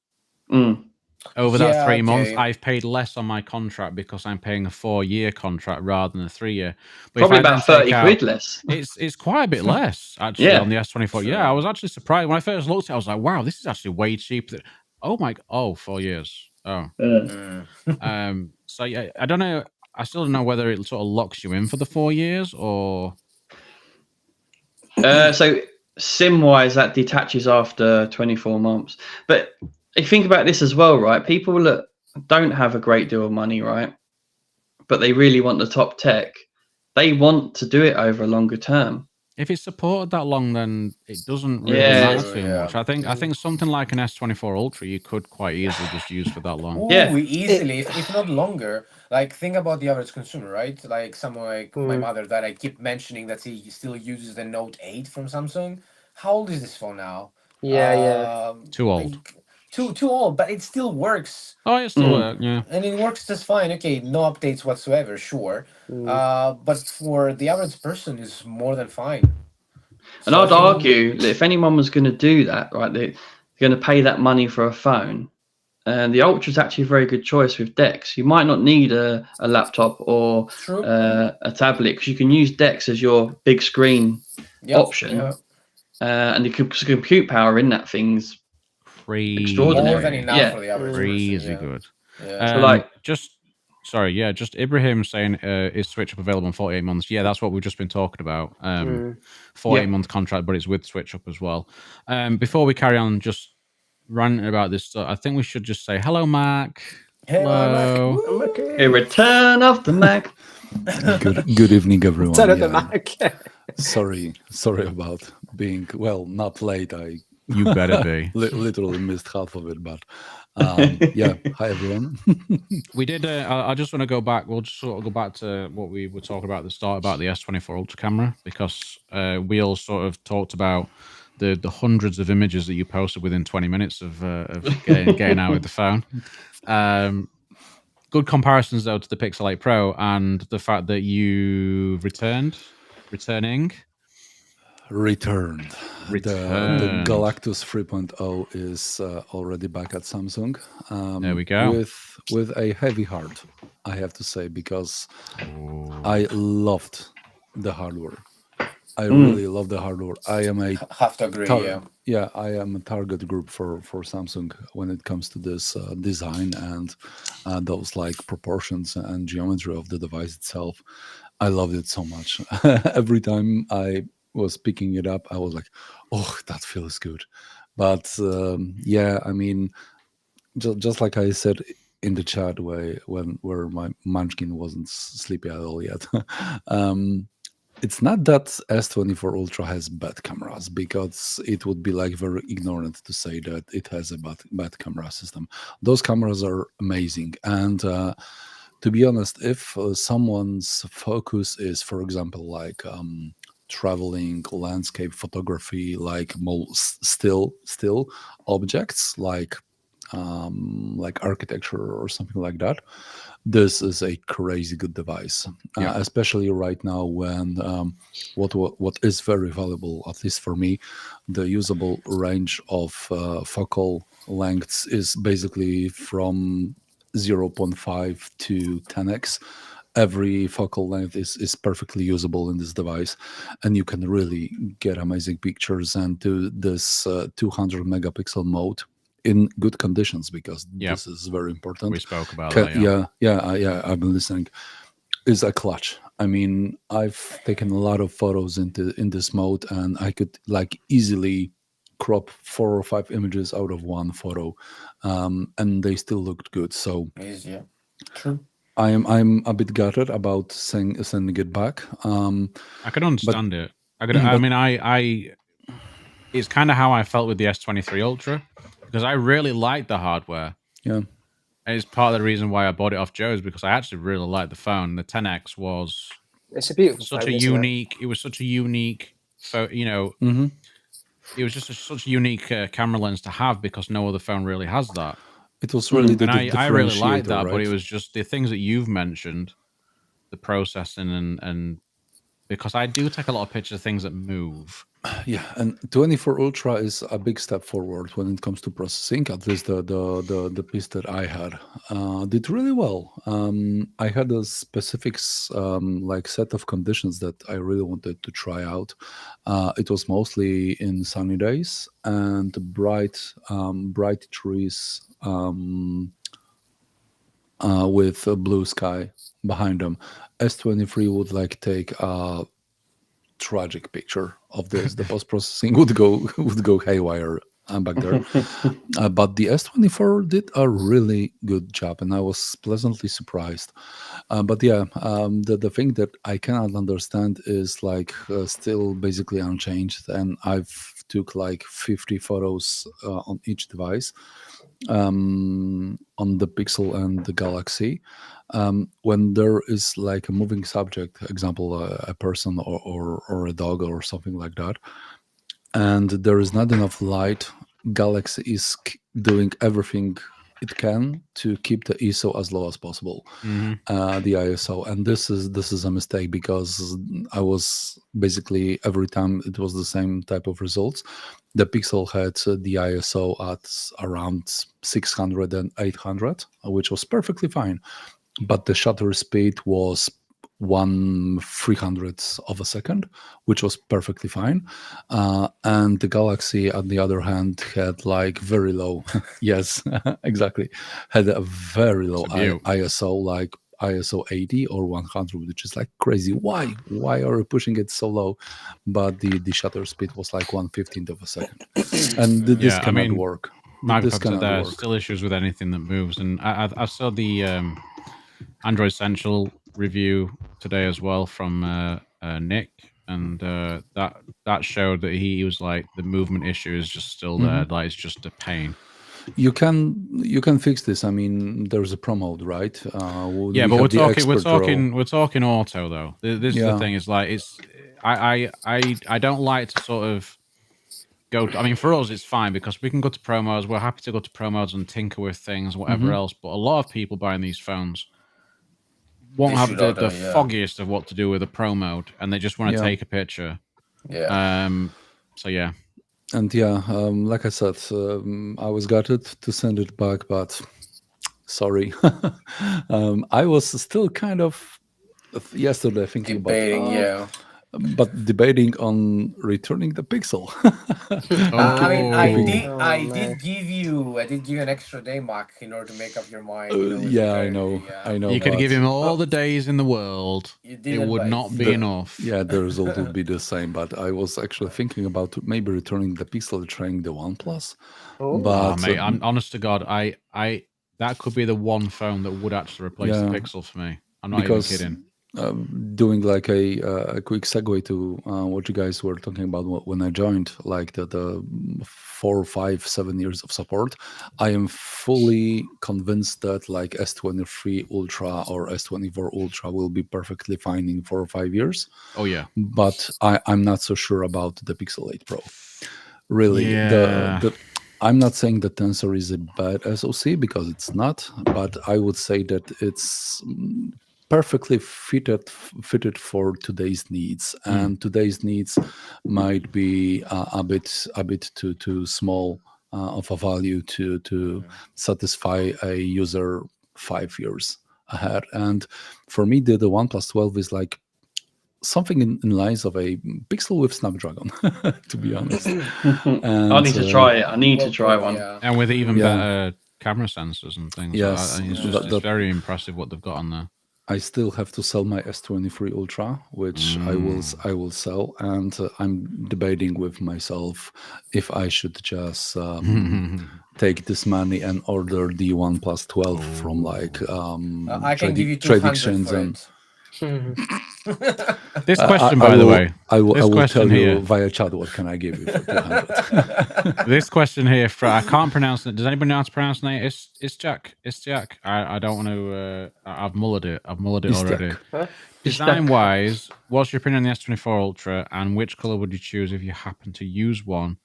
over that 3 months, I've paid less on my contract because I'm paying a 4-year contract rather than a 3-year. But Probably about 30 quid less. It's quite a bit less actually on the S24. Sure. Yeah, I was actually surprised when I first looked at it. I was like, wow, this is actually way cheaper. Oh my, 4 years. Oh, so yeah, I don't know. I still don't know whether it sort of locks you in for the 4 years or. So SIM-wise, that detaches after 24 months. But if you think about this as well, right? People that don't have a great deal of money, right? But they really want the top tech. They want to do it over a longer term. If it's supported that long, then it doesn't really Yeah. matter too much. I think something like an S24 Ultra you could quite easily just use for that long. Ooh, easily, if not longer. Like, think about the average consumer, right? Like someone like my mother that I keep mentioning that he still uses the Note 8 from Samsung. How old is this phone now? Yeah. Too old. Too old, but it still works. Oh, it still work. Yeah. And it works just fine. Okay, no updates whatsoever, sure. Mm. But for the average person, it's more than fine. And So I I'd think argue that if anyone was going to do that, right, they're going to pay that money for a phone. And the Ultra is actually a very good choice with DeX. You might not need a laptop or true. a tablet because you can use DeX as your big screen option. Yeah. And the compute power in that thing's Crazy. extraordinary. More than enough Yeah. for the average Crazy person. Yeah. good. Yeah. So, like- just Ibrahim saying, is Switch Up available in 48 months? Yeah, that's what we've just been talking about. 48-month contract, but it's with Switch Up as well. Before we carry on, just ranting about this stuff, I think we should just say hello, Mac. Hello, Hello. Mac. A return of the Mac. Good evening, everyone. Turn of the Yeah, Mac. sorry about being not late. I You better be. literally missed half of it, but yeah. Hi, everyone. We did. I just want to go back. We'll just sort of go back to what we were talking about at the start about the S24 Ultra camera, because we all sort of talked about the hundreds of images that you posted within 20 minutes of getting out with the phone. Good comparisons though to the Pixel 8 Pro and the fact that you returning. Returned. The Returned. Galactus 3.0 is already back at Samsung. There we go. With a heavy heart, I have to say, because I loved the hardware. I really love the hardware. I am a Have to agree. Yeah. I am a target group for Samsung when it comes to this design and those like proportions and geometry of the device itself. I loved it so much. Every time I was picking it up, I was like, "Oh, that feels good." But yeah, I mean, just like I said in the chat, where my Munchkin wasn't sleepy at all yet. It's not that S24 Ultra has bad cameras, because it would be like very ignorant to say that it has a bad camera system. Those cameras are amazing. And to be honest, if someone's focus is, for example, like traveling, landscape photography, like more still objects, like architecture or something like that, this is a crazy good device, especially right now when what is very valuable, at least for me, the usable range of focal lengths is basically from 0.5 to 10x. Every focal length is perfectly usable in this device, and you can really get amazing pictures and do this 200 megapixel mode in good conditions, because this is very important. We spoke about that. I've been listening. Is a clutch. I mean, I've taken a lot of photos in this mode, and I could like easily crop 4 or 5 images out of one photo, and they still looked good. So True. I'm a bit gutted about sending it back. I can understand it. I it's kind of how I felt with the S23 Ultra, because I really liked the hardware. Yeah. And it's part of the reason why I bought it off Joe's, because I actually really liked the phone. The 10X was It's a beautiful such phone, a isn't unique. It was such a unique, it was just such a unique camera lens to have, because no other phone really has that. It was really the I really liked that, right? but it was just the things that you've mentioned, the processing and because I do take a lot of pictures of things that move. Yeah, and 24 Ultra is a big step forward when it comes to processing. At least the piece that I had did really well. I had a specific like set of conditions that I really wanted to try out. It was mostly in sunny days and bright trees with a blue sky behind them. S23 would like take a tragic picture of this. The post processing would go haywire back there. But the S24 did a really good job, and I was pleasantly surprised. But yeah, the thing that I cannot understand is like still basically unchanged, and I've took like 50 photos on each device, on the Pixel and the Galaxy. When there is like a moving subject, example, a person or a dog or something like that, and there is not enough light, Galaxy is doing everything it can to keep the ISO as low as possible, the ISO, and this is a mistake, because I was basically, every time it was the same type of results. The Pixel had the ISO at around 600 and 800, which was perfectly fine, but the shutter speed was 1/300th of a second, which was perfectly fine. And the Galaxy, on the other hand, had like very low, yes, exactly, had a very low ISO, like ISO 80 or 100, which is like crazy. Why are we pushing it so low? But the shutter speed was like 1/15th of a second, and this cannot work. This cannot there's work. still issues with anything that moves, and I saw the Android Essential review today as well from Nick, and that showed that he was like, the movement issue is just still there, like it's just a pain. You can fix this. I mean, there's a Pro mode, right? Yeah, but we're talking auto though. This is the thing. Is like, it's I don't like to sort of go. I mean, for us, it's fine because we can go to Pro modes. We're happy to go to Pro modes and tinker with things, whatever else. But a lot of people buying these phones won't have the foggiest of what to do with a Pro mode, and they just want to take a picture. Yeah. So yeah. And like I said, I was gutted to send it back, but sorry. I was still kind of yesterday thinking debating, but debating on returning the Pixel. I mean, I man. did give you an extra day, Mark, in order to make up your mind. I know. You could give him all the days in the world. It would not be enough. Yeah, the result would be the same. But I was actually thinking about maybe returning the Pixel, trying the OnePlus. But mate, I'm honest to God, I that could be the one phone that would actually replace the Pixel for me. I'm not even kidding. Doing like a quick segue to what you guys were talking about when I joined, like the 4, 5, 7 years of support, I am fully convinced that like S23 Ultra or S24 Ultra will be perfectly fine in 4 or 5 years. Oh yeah, but I'm not so sure about the Pixel 8 Pro. Really, I'm not saying the Tensor is a bad SoC, because it's not, but I would say that it's perfectly fitted for today's needs, and today's needs might be a bit too small of a value to satisfy a user 5 years ahead. And for me, the OnePlus 12 is like something in lines of a Pixel with Snapdragon, to be honest. And, I need to try it. I need to try one. And with even better camera sensors and things. Yes, it's very impressive what they've got on there. I still have to sell my S23 Ultra, which I will sell, and I'm debating with myself if I should just take this money and order the OnePlus 12 from like I can give you trade 200 exchange. for And this question, by the way, I will tell you via chat what can I give you for 200. This question here, I can't pronounce it. Does anybody know how to pronounce it? It's Jack. I don't want to. I've mullered it already. Huh? Design wise, what's your opinion on the S24 Ultra, and which color would you choose if you happen to use one?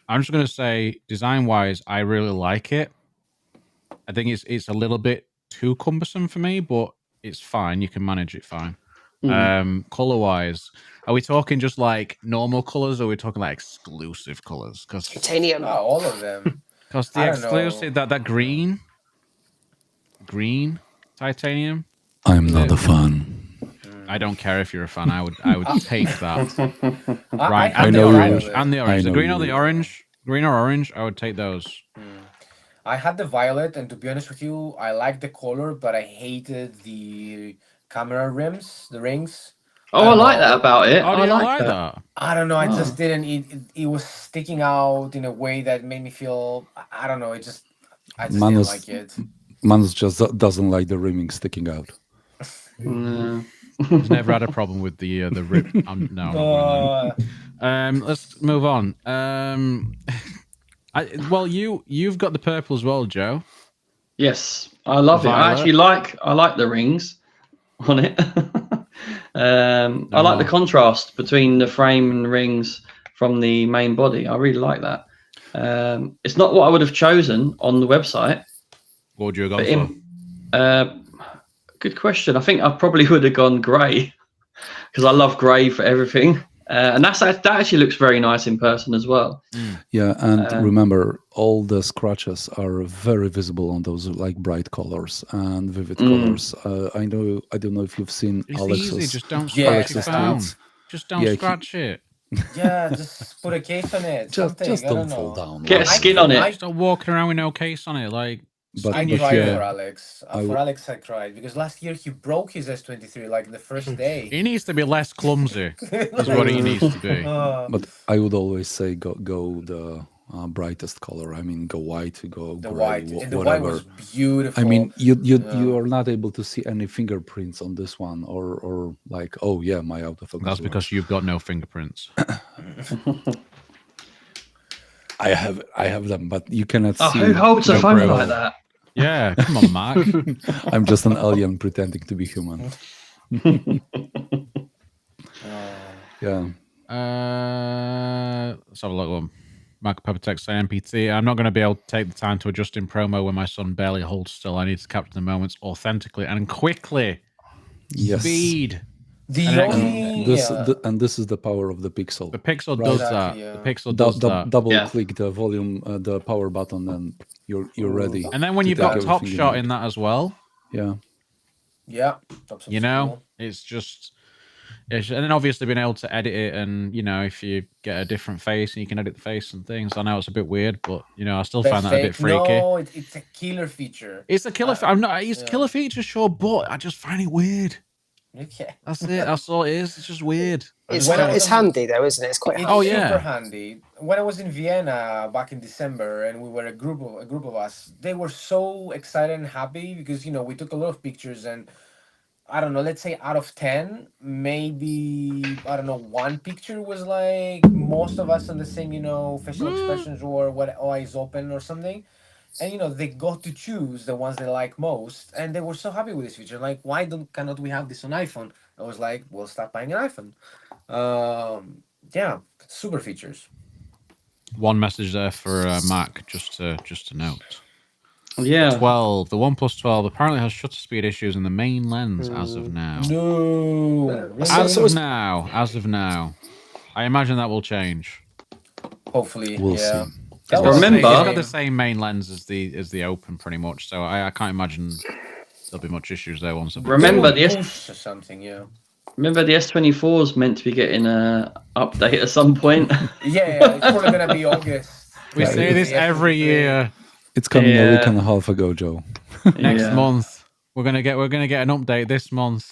I'm just going to say, design wise, I really like it. I think it's a little bit too cumbersome for me, but it's fine. You can manage it fine. Color wise, are we talking just like normal colors, or are we talking like exclusive colors? Because Titanium. all of them. Because the exclusive, that green titanium. I'm not a fan. I don't care if you're a fan. I would take that. Right, I and know the orange, you. and the orange, the green or the orange, green or orange. I would take those. I had the violet, and to be honest with you, I liked the color, but I hated the camera rims, the rings. Oh, I like that about it. Oh, do I you like like that. that? I don't know. I just didn't. It was sticking out in a way that made me feel. I don't know. I just didn't like it. Manus just doesn't like the rimming sticking out. No. He's never had a problem with the rip. No. Let's move on. You've got the purple as well, Joe. Yes, I love it. I actually like the rings on it. I like the contrast between the frame and rings from the main body. I really like that. It's not what I would have chosen on the website. What would you have gone But for? Good question. I think I probably would have gone grey because I love grey for everything. And that actually looks very nice in person as well. Yeah, and remember, all the scratches are very visible on those like bright colors and vivid colors. I don't know if you've seen It's Alex's. easy. Just don't Yeah, scratch Alex's your exactly. phone. tweets. Just don't Yeah, scratch it. Yeah, just put a case on it. Just Something. I don't don't fall know. down. Get a skin on it. Stop walking around with no case on it. Like, But- I but cried yeah, for Alex. For Alex, I cried because last year he broke his S23 like the first day. he needs to be less clumsy. Is what he needs to be. But I would always say go the brightest color. I mean, go white, go The gray, white and the whatever. white was beautiful. I mean, you are not able to see any fingerprints on this one, or like, oh yeah, my autofocus. That's because you've got no fingerprints. I have them, but you cannot Oh, see. who holds a the phone gray like one. that? Yeah, come on, Mark. I'm just an alien pretending to be human. Yeah. Let's have a look. Mark Peppertex saying MPT. I'm not going to be able to take the time to adjust in promo when my son barely holds still. I need to capture the moments authentically and quickly. Yes. Speed. the And only This is the power of the pixel. The Pixel does that. Exactly, yeah. The Pixel does that. Double Yeah. click the volume, the power button, and you're ready. And then when to you've take got Top everything you Shot need. in that as well, Yeah. yeah, Tops of you know, School. it's just. And then obviously being able to edit it, and you know, if you get a different face and you can edit the face and things. I know it's a bit weird, but you know, I still find that a bit freaky. No, it's a killer feature. It's a killer. I'm not. It's a killer feature, sure, but I just find it weird. Okay. That's it. That's all it is. It's just weird. It's When I was it's on- handy though, isn't it? It's quite It's handy. Oh, yeah. super handy. When I was in Vienna back in December, and we were a group of us, they were so excited and happy because you know we took a lot of pictures, and I don't know, let's say out of 10, maybe I don't know, one picture was like most of us on the same, you know, facial expressions or what eyes open or something. And you know, they got to choose the ones they like most, and they were so happy with this feature. Like, why cannot we have this on iPhone? I was like, well, start buying an iPhone. Yeah, super features. One message there for Mac, just to note. Yeah. 12. The OnePlus 12 apparently has shutter speed issues in the main lens as of now. No, As So of it's- now. I imagine that will change. hopefully, We'll yeah. see. That It's was Remember- got amazing. the same main lens as the Open, pretty much. So I can't imagine there'll be much issues there once. Remember They the will push or something, yeah. Remember the S24 is meant to be getting a update at some point. Yeah, it's probably gonna be August. We Yeah, say this Yeah, every year. It's coming a week Yeah. and a half ago, Joe. Next Yeah. month we're gonna get an update this month.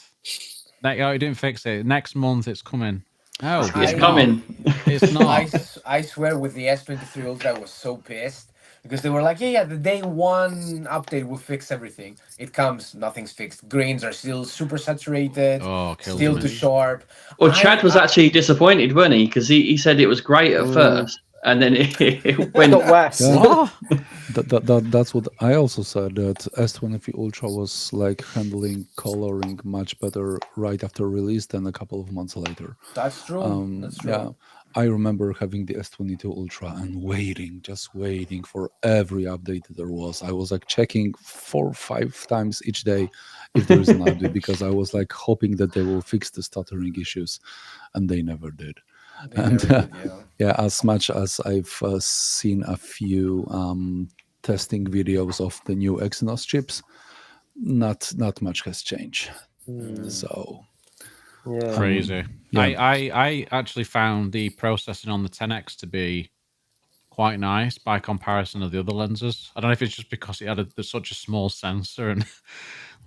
Oh, you didn't fix it. Next month it's coming. Oh, It's I- coming. It's not. I swear with the S23 Ultra, I was so pissed because they were like, yeah, the day one update will fix everything. It comes, nothing's fixed. Grains are still super saturated, Oh, kills still me. too sharp. Well, I- Chad was I- actually disappointed, wasn't he? Because he said it was great at first, and then it went. Got worse. Yeah. What? That's what I also said, that S23 Ultra was like handling coloring much better right after release than a couple of months later. That's true. That's true. Yeah, I remember having the S22 Ultra and just waiting for every update that there was. I was like checking 4 or 5 times each day if there is an update, because I was like hoping that they will fix the stuttering issues, and they never did. They And never did, yeah. yeah, as much as I've seen a few testing videos of the new Exynos chips, not much has changed. So Yeah. Crazy. Yeah. I actually found the processing on the 10X to be quite nice by comparison of the other lenses. I don't know if it's just because it had such a small sensor, and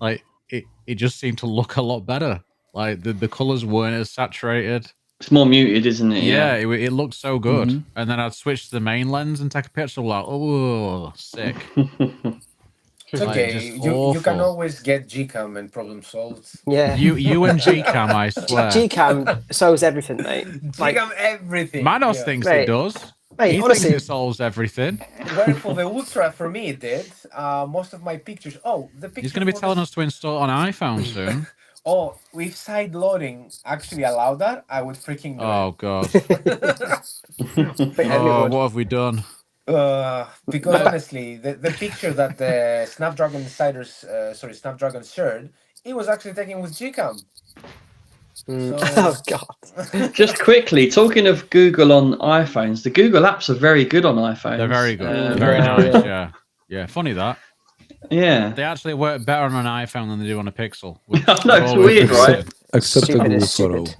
like it just seemed to look a lot better. Like the colors weren't as saturated. It's more muted, isn't it? Yeah, it looked so good. Mhm. And then I'd switch to the main lens and take a picture. Like, oh, sick. It's Like, okay. just You can awful. always get Gcam and problem solved. Yeah. You and Gcam, I swear. Gcam solves everything, mate. Like, Gcam everything. Manos yeah. thinks Mate, it does. mate, He honestly, thinks it solves everything. Well, for the Ultra, for me, it did. Most of my pictures. Oh, the picture. He's going to be telling us to install it on iPhone soon. Oh, if side loading actually allowed that, I would freaking do Oh god. I think everyone Oh, would. what have we done? Because honestly, the picture that the Snapdragon Snapdragon shared, it was actually taken with Gcam. Mm. So Oh god. Just quickly, talking of Google on iPhones, the Google apps are very good on iPhones. They're very good. They're Um, very Yeah, nice. yeah. Yeah. Yeah. Funny that. yeah. They actually work better on an iPhone than they do on a Pixel. Which I know, I've it's always weird, regretted. right? Except the Stupid Google is Photo. stupid.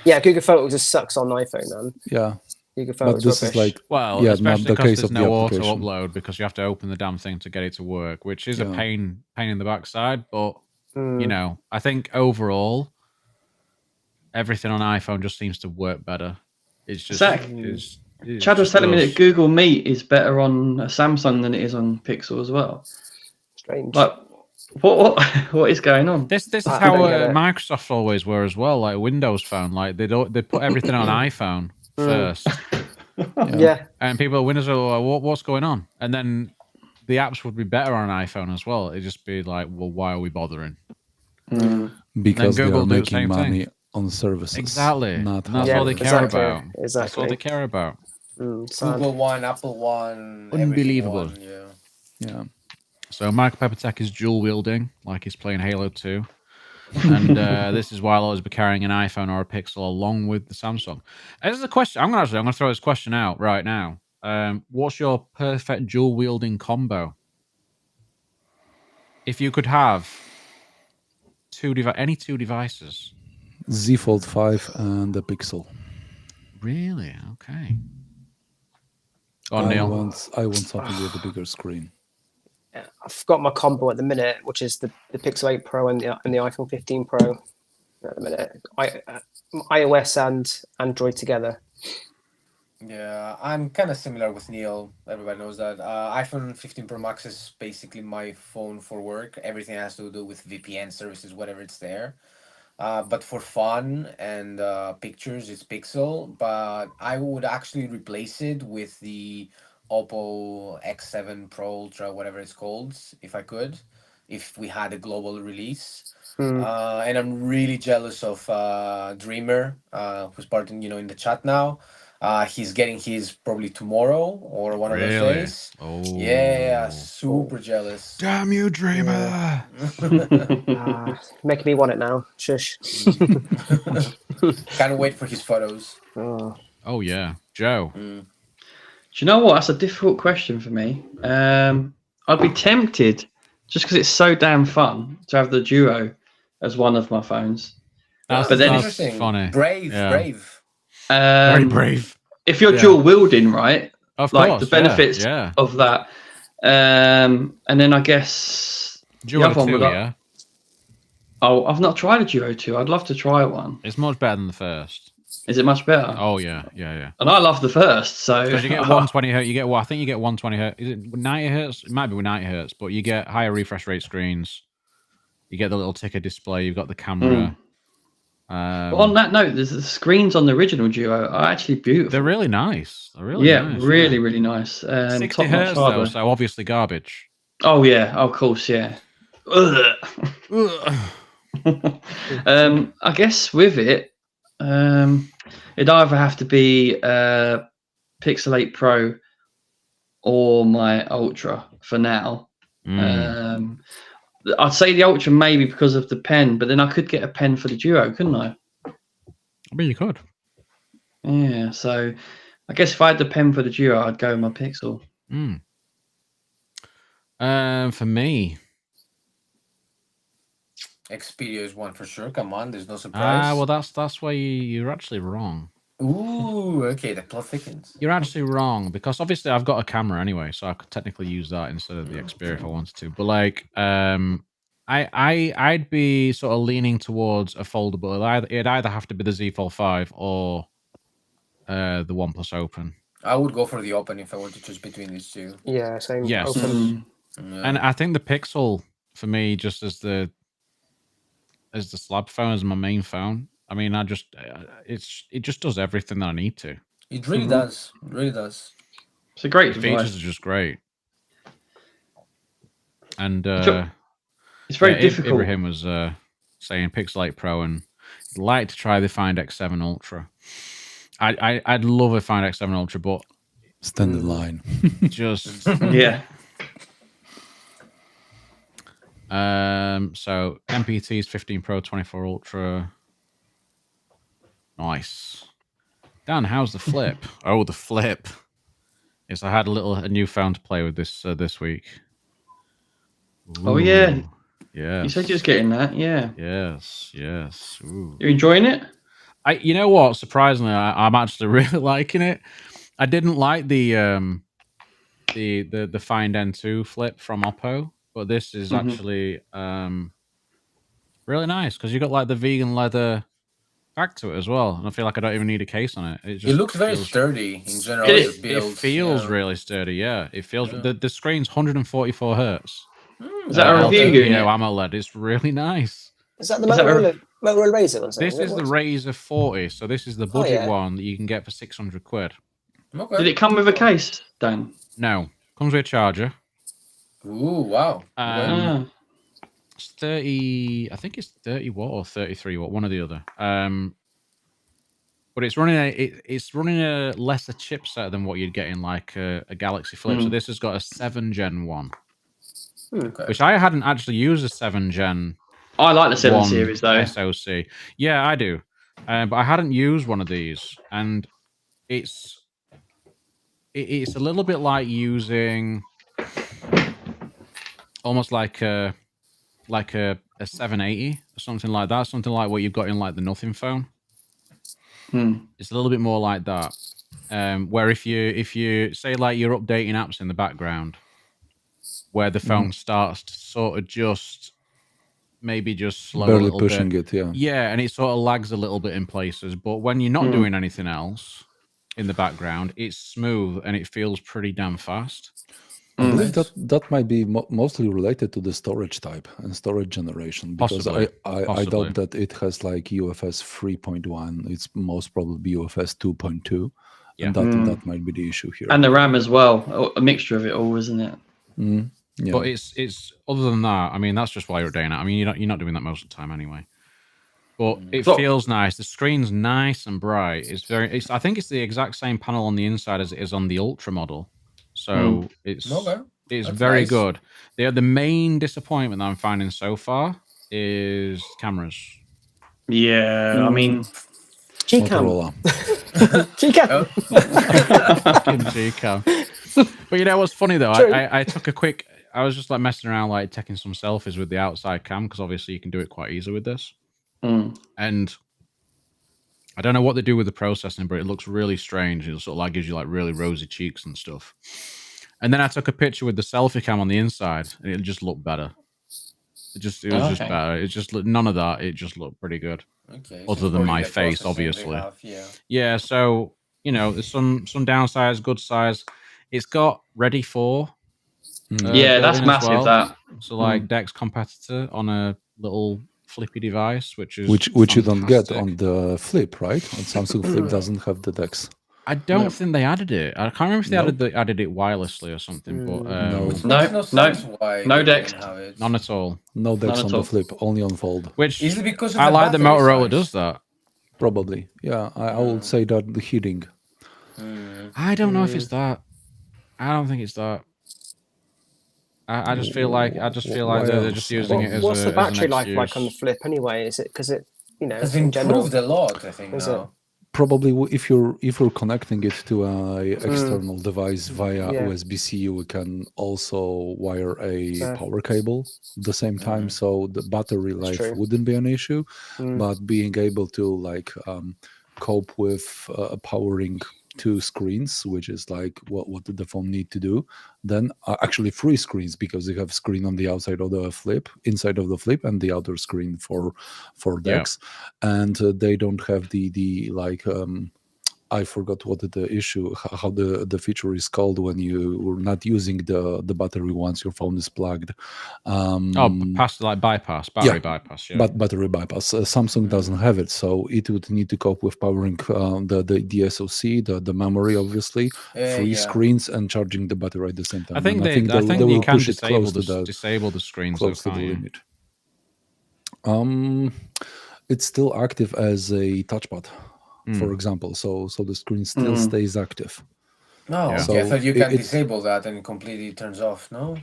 Yeah, Google Photos just sucks on iPhone, man. Yeah, Google but Photos this rubbish. is like Well, yeah, especially not the because case there's of the no auto application. upload because you have to open the damn thing to get it to work, which is a Yeah. pain in the backside. But Mm. you know, I think overall everything on iPhone just seems to work better. It's just Zach, it Chad was just telling me does. that Google Meet is better on a Samsung than it is on Pixel as well. Strange. Like, what is going on? This is I how don't get it. Microsoft always were as well. Like Windows Phone, like they put everything on iPhone first, Yeah. and people Windows are like, what's going on? And then the apps would be better on iPhone as well. It'd just be like, well, why are we bothering? Because they Google are do the making same thing. money on services. Exactly. Not And that's Yeah, all they hardware. care exactly. about. That's all Exactly. they care about. Sad. Google One, Apple One, everything Unbelievable. One, yeah. Yeah. So Michael Peppertech is dual wielding, like he's playing Halo 2. And this is why I'll always be carrying an iPhone or a Pixel along with the Samsung. This is a question. I'm gonna throw this question out right now. What's your perfect dual wielding combo? If you could have any two devices. Z Fold 5 and the Pixel. Really? Okay. Go on, I Neil. want something with a bigger screen. I've got my combo at the minute, which is the Pixel 8 Pro and the iPhone 15 Pro at the minute. iOS and Android together. Yeah, I'm kind of similar with Neil. Everybody knows that. iPhone 15 Pro Max is basically my phone for work. Everything has to do with VPN services, whatever it's there. But for fun and pictures, it's Pixel. But I would actually replace it with the Oppo X7 Pro Ultra, whatever it's called, if I could, if we had a global release. And I'm really jealous of Dreamer, who's part in the chat now. He's getting his probably tomorrow or one of those Really? days. Oh. Yeah, super jealous. Damn you, Dreamer. Making me want it now. Shush. Can't wait for his photos. Oh yeah. Joe. Do you know what? That's a difficult question for me. I'd be tempted, just because it's so damn fun, to have the Duo as one of my phones. That's, But then that's Interesting. funny. Brave, Yeah. brave. Very brave. If you're Yeah. dual wielding, right? Of Like course. the benefits Yeah. of that. And then I guess Duo the other one 2, would yeah. Oh, I've not tried a Duo 2. I'd love to try one. It's much better than the first. Is it much better? Oh yeah. Yeah. And I love the first, so Because you get 120 hertz. I think you get 120 hertz. Is it 90 hertz? It might be 90 hertz, but you get higher refresh rate screens. You get the little ticker display. You've got the camera. But on that note, the screens on the original Duo are actually beautiful. They're really nice. They're really nice. Really nice. 60 top-notch hertz though, hardware. so obviously garbage. Oh yeah, of course, yeah. Ugh. I guess with it, it'd either have to be Pixel 8 Pro or my Ultra for now. I'd say the Ultra maybe because of the pen, but then I could get a pen for the Duo, couldn't I? I mean, you could. Yeah, so I guess if I had the pen for the Duo, I'd go with my Pixel. For me, Xperia is one for sure. Come on, there's no surprise. well, that's why you're actually wrong. Ooh, okay, the plot thickens. You're actually wrong because obviously I've got a camera anyway, so I could technically use that instead of the Xperia if I wanted to. But like, I'd be sort of leaning towards a foldable. It'd either have to be the Z Fold 5 or the OnePlus Open. I would go for the Open if I were to choose between these two. Yeah, same. Yes. Open. And I think the Pixel for me, just as the slab phone, as my main phone. I mean, it just does everything that I need to. It really does. It really does. It's a great The device. features are just great. And It's very difficult. Ibrahim was saying Pixel 8 Pro and he'd like to try the Find X7 Ultra. I'd love a Find X7 Ultra, but Stand in line. just Yeah. so MPT's 15 Pro 24 Ultra. Nice. Dan, how's the flip? Oh, the flip. Yes, I had a new phone to play with this week. Oh, yeah. Ooh, yes. You said you was getting that, yeah. Yes. Ooh. You're enjoying it? You know what? Surprisingly, I'm actually really liking it. I didn't like the Find N2 flip from Oppo, but this is actually really nice because you got like the vegan leather back to it as well, and I feel like I don't even need a case on it. It looks very sturdy in general. It feels really sturdy. Yeah, it feels. The screen's 144 hertz. Is that a review unit? AMOLED. It's really nice. Is that the Motorola Razr one? This is the Razr 40, so this is the budget one that you can get for 600 quid. Okay. Did it come with a case, Dan? No, comes with a charger. Ooh, wow. It's 30. I think it's 30 watt or 33 watt, one or the other. But it's running a lesser chipset than what you'd get in like a Galaxy Flip. So this has got a 7 Gen 1, which I hadn't actually used a 7 Gen. I like the 7 series though. SoC. Yeah, I do. But I hadn't used one of these, and it's a little bit like using almost like a 780 or something like that, something like what you've got in like the Nothing phone. It's a little bit more like that. Where if you say like you're updating apps in the background, where the phone starts to sort of just slow barely a little pushing bit. Yeah, and it sort of lags a little bit in places. But when you're not doing anything else in the background, it's smooth and it feels pretty damn fast. I believe that might be mostly related to the storage type and storage generation, because I doubt that it has like UFS 3.1. It's most probably UFS 2.2, and that might be the issue here. And the RAM as well, a mixture of it all, isn't it? Yeah. But it's other than that, I mean, that's just why you're doing it. I mean, you're not doing that most of the time anyway. But it feels nice. The screen's nice and bright. I think it's the exact same panel on the inside as it is on the Ultra model. So it's very good. The main disappointment that I'm finding so far is cameras. Yeah, I mean, Motorola. Gcam. But you know what's funny though? I took I was just like messing around, like taking some selfies with the outside cam, because obviously you can do it quite easy with this. And I don't know what they do with the processing, but it looks really strange. It sort of like gives you like really rosy cheeks and stuff. And then I took a picture with the selfie cam on the inside, and it just looked better. It was just better. It just none of that. It just looked pretty good. Okay. Other than my face, obviously. Yeah. So there's some downsides, good sides. It's got Ready for. That's massive. Well. That so like Dex competitor on a little flippy device, which you don't get on the Flip, right? On Samsung Flip doesn't have the Dex. I don't think they added it. I can't remember if they added it wirelessly or something. But no Dex, none at all. No Dex on the Flip, only on Fold. Which is it because I like the Motorola does that. Probably, yeah. I would say that the heating. I don't know if it's that. I don't think it's that. I just feel like they're just using it as what's the battery life excuse. like on the Flip anyway? Is it because it has improved a lot? I think now. Probably if you're connecting it to a external device via USB-C, you can also wire a power cable at the same time, so the battery life wouldn't be an issue. But being able to like cope with powering 2 screens, which is like what the phone need to do, then actually 3 screens, because you have screen on the outside of the Flip, inside of the Flip, and the outer screen for Dex, and they don't have the like I forgot what the issue, how the feature is called when you are not using the battery once your phone is plugged. Battery bypass. But battery bypass. Samsung doesn't have it, so it would need to cope with powering the SoC, the memory, obviously, 3 screens, and charging the battery at the same time. I think they will push you can disable the screens close to the limit. It's still active as a touchpad, for Mm. example. So the screen still stays active. No, Yeah. okay. I So thought you can it disable that and it completely turns off. No.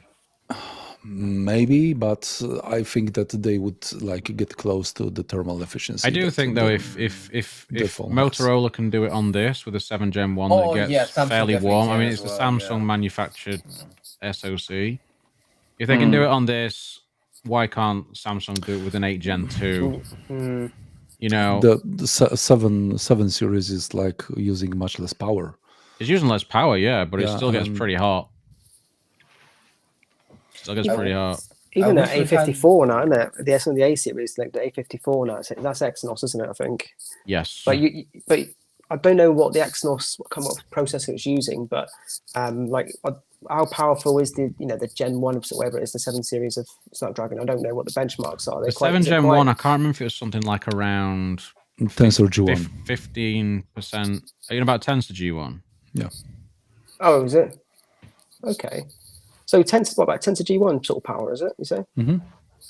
maybe, but I think that they would like get close to the thermal efficiency. I do that think though, the- if the phone has. Motorola can do it on this with a 7 Gen 1 Oh, that yeah, gets Samsung fairly definitely warm. I can mean, as it's the well, Samsung yeah. manufactured SoC. If they can do it on this, why can't Samsung do it with an 8 Gen 2? Mm. You know, The 7 series is like using much less power. it's using less power, yeah, but it Yeah, still gets and- pretty hot. Still gets pretty hot. Even I at wish we had- A54 now, isn't it? The S and the A series, like the A54 now, that's Exynos, isn't it? I think. Yes. But but I don't know what the Exynos what processor it's using, but like how powerful is the the Gen 1 of whatever it is, the 7 series of Snapdragon? I don't know what the benchmarks are. The 7 is it Gen quite- 1, I can't remember if it was something like around Tensor G1. 15%. About Tensor G1. Yeah. Oh, is it? Okay. So Tensor, what about Tensor G1 sort of power? Is it? You say? Mhm.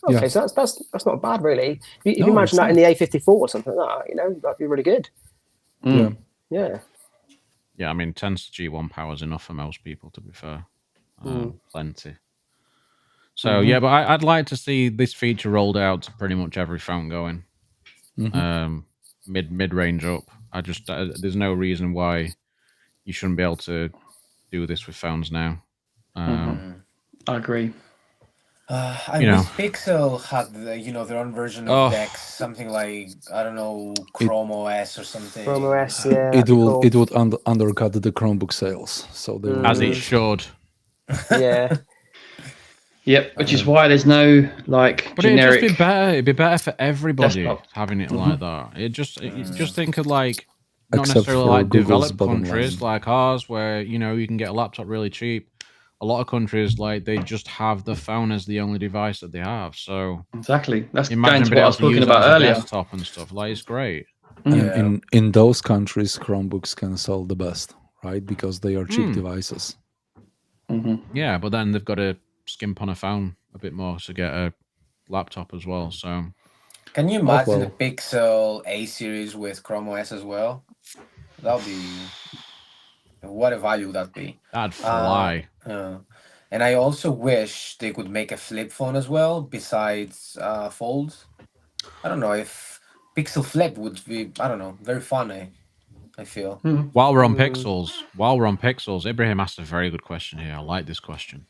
Okay, Yeah. so that's not bad really. If you No, imagine it's that in the A54 or something like that, that'd be really good. Yeah. Yeah. Yeah, I mean, Tensor G1 power is enough for most people, to be fair. Plenty. So, yeah, but I'd like to see this feature rolled out to pretty much every phone going. Mid-range up. There's no reason why you shouldn't be able to do this with phones now. I agree. I You know. wish Pixel had their own version of Oh. Dex, something like I don't know Chrome OS or something. Chrome OS, yeah. It that'd be will cool. it would undercut the Chromebook sales. So they will As it do should. Yeah. Yep, which is why there's no like But generic. it'd just be better. It'd be better for everybody desktop. having it like that. You just think of like not Except necessarily for like Google's developed bottom countries line. like ours, where you can get a laptop really cheap. A lot of countries like they just have the phone as the only device that they have. So Exactly. That's imagine going to being what I able was to talking use it about as a earlier. desktop and stuff. Like it's great. And in those countries, Chromebooks can sell the best, right? Because they are cheap devices. Yeah, but then they've got to skimp on a phone a bit more to get a laptop as well. So Can you imagine well. a Pixel A series with Chrome OS as well? That'll be what a value that'd be. that'd fly. And I also wish they could make a flip phone as well, besides Fold. I don't know if Pixel Flip would be, I don't know, very funny. I feel. While we're on Pixels, Ibrahim asked a very good question here. I like this question.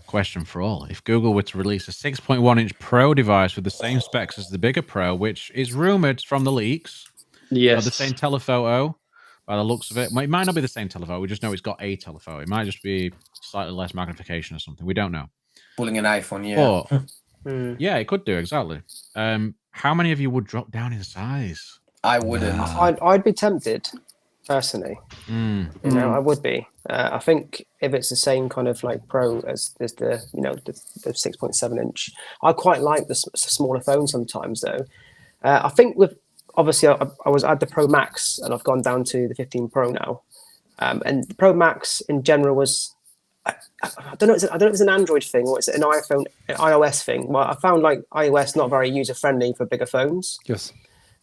Question for all. If Google were to release a 6.1-inch Pro device with the same specs as the bigger Pro, which is rumored from the leaks, Yes. got the same telephoto by the looks of it. It might not be the same telephoto. We just know it's got a telephoto. It might just be slightly less magnification or something. We don't know. Pulling an iPhone, yeah. But yeah, it could do exactly. How many of you would drop down in size? I wouldn't. I'd be tempted, personally. I would be. I think if it's the same kind of like Pro as the 6.7-inch, I quite like the smaller phone sometimes though. I think with obviously I had the Pro Max and I've gone down to the 15 Pro now, and the Pro Max in general was. I don't know. I don't know if it's an Android thing or it's an iOS thing. Well, I found like iOS not very user friendly for bigger phones. Yes.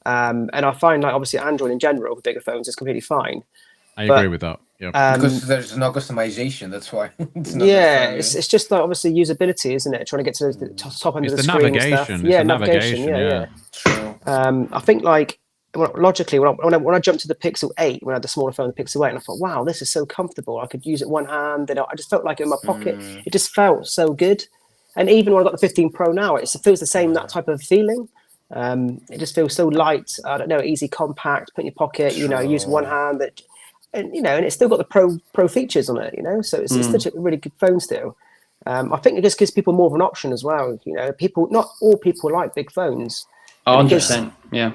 And I find like obviously Android in general for bigger phones is completely fine. I agree with that. Yep. Because there's no customization, that's why. It's just like obviously usability, isn't it? Trying to get to the top end It's of the the screen navigation. and stuff. It's the navigation. Yeah. True. I think like logically when I jumped to the Pixel 8, when I had the smaller phone, the Pixel 8, and I thought, wow, this is so comfortable. I could use it one hand, and I just felt like it in my pocket. It just felt so good. And even when I got the 15 Pro now, it feels the same, that type of feeling. It just feels so light. I don't know, easy, compact, put in your pocket. Use one hand. And it's still got the pro features on it. So it's such a really good phone still. I think it just gives people more of an option as well. Not all people like big phones. 100%. Yeah.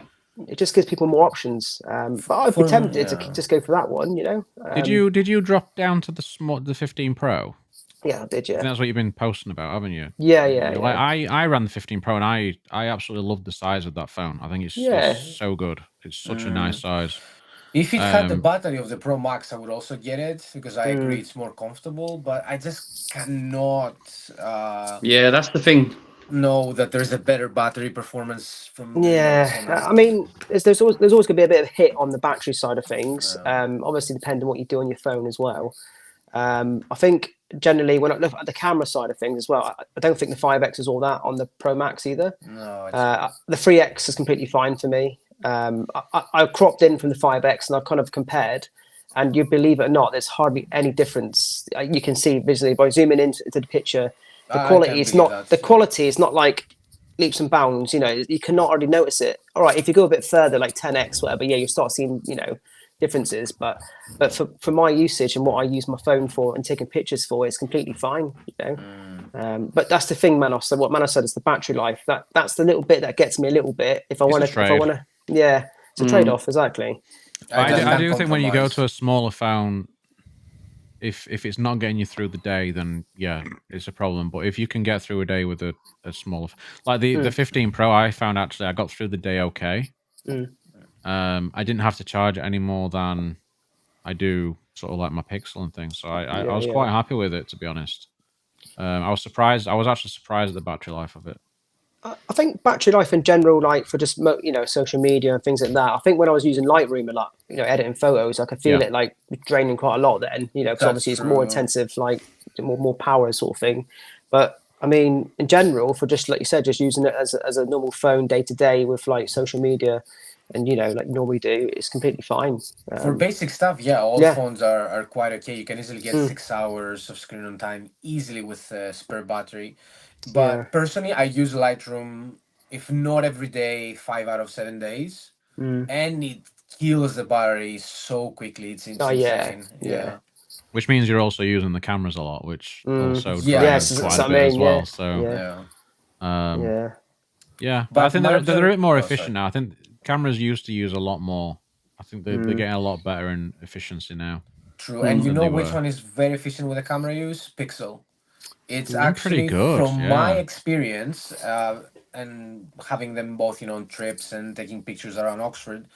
It just gives people more options. But I'd be tempted to just go for that one. Did you drop down to the 15 Pro? Yeah, I did. Yeah. I think that's what you've been posting about, haven't you? Yeah. Like I ran the 15 Pro and I absolutely love the size of that phone. I think it's so good. It's such a nice size. If it had the battery of the Pro Max, I would also get it because I agree it's more comfortable. But I just cannot. Yeah, that's the thing. know that there's a better battery performance from the Yeah, phone. I mean, there's always going to be a bit of hit on the battery side of things. Yeah. Obviously, depending on what you do on your phone as well. I think generally when I look at the camera side of things as well, I don't think the 5X is all that on the Pro Max either. No, The 3X is completely fine for me. I cropped in from the 5X and I've kind of compared, and you believe it or not, there's hardly any difference. You can see visually by zooming into the picture. The quality is not like leaps and bounds. You cannot already notice it. All right, if you go a bit further, like 10X, whatever, yeah, you start seeing differences. But for my usage and what I use my phone for and taking pictures for, it's completely fine. But that's the thing, Manos. So what Manos said is the battery life. That's the little bit that gets me a little bit. If I want to, yeah, it's a trade-off, exactly. I do think when you go to a smaller phone, if it's not getting you through the day, then yeah, it's a problem. But if you can get through a day with a smaller, like the 15 Pro, I found actually I got through the day okay. I didn't have to charge it any more than I do sort of like my Pixel and things. So I was quite happy with it, to be honest. I was surprised. I was actually surprised at the battery life of it. I think battery life in general, like for just social media and things like that. I think when I was using Lightroom a lot, editing photos, I could feel it like draining quite a lot. Then, because obviously it's more intensive, like more power sort of thing. But I mean, in general, for just like you said, just using it as a normal phone day to day with like social media, and like normally do, it's completely fine. For basic stuff, all phones are quite okay. You can easily get 6 hours of screen on time easily with spare battery. But personally, I use Lightroom, if not every day, 5 out of 7 days, and it kills the battery so quickly. It's insane. Yeah. Which means you're also using the cameras a lot, which also yes, quite a bit as well. So but I think they're a bit more efficient now. I think cameras used to use a lot more. I think they're getting a lot better in efficiency now. True, and you know which one is very efficient with the camera use? Pixel. It's actually pretty good, from my experience, and having them both, on trips and taking pictures around Oxford.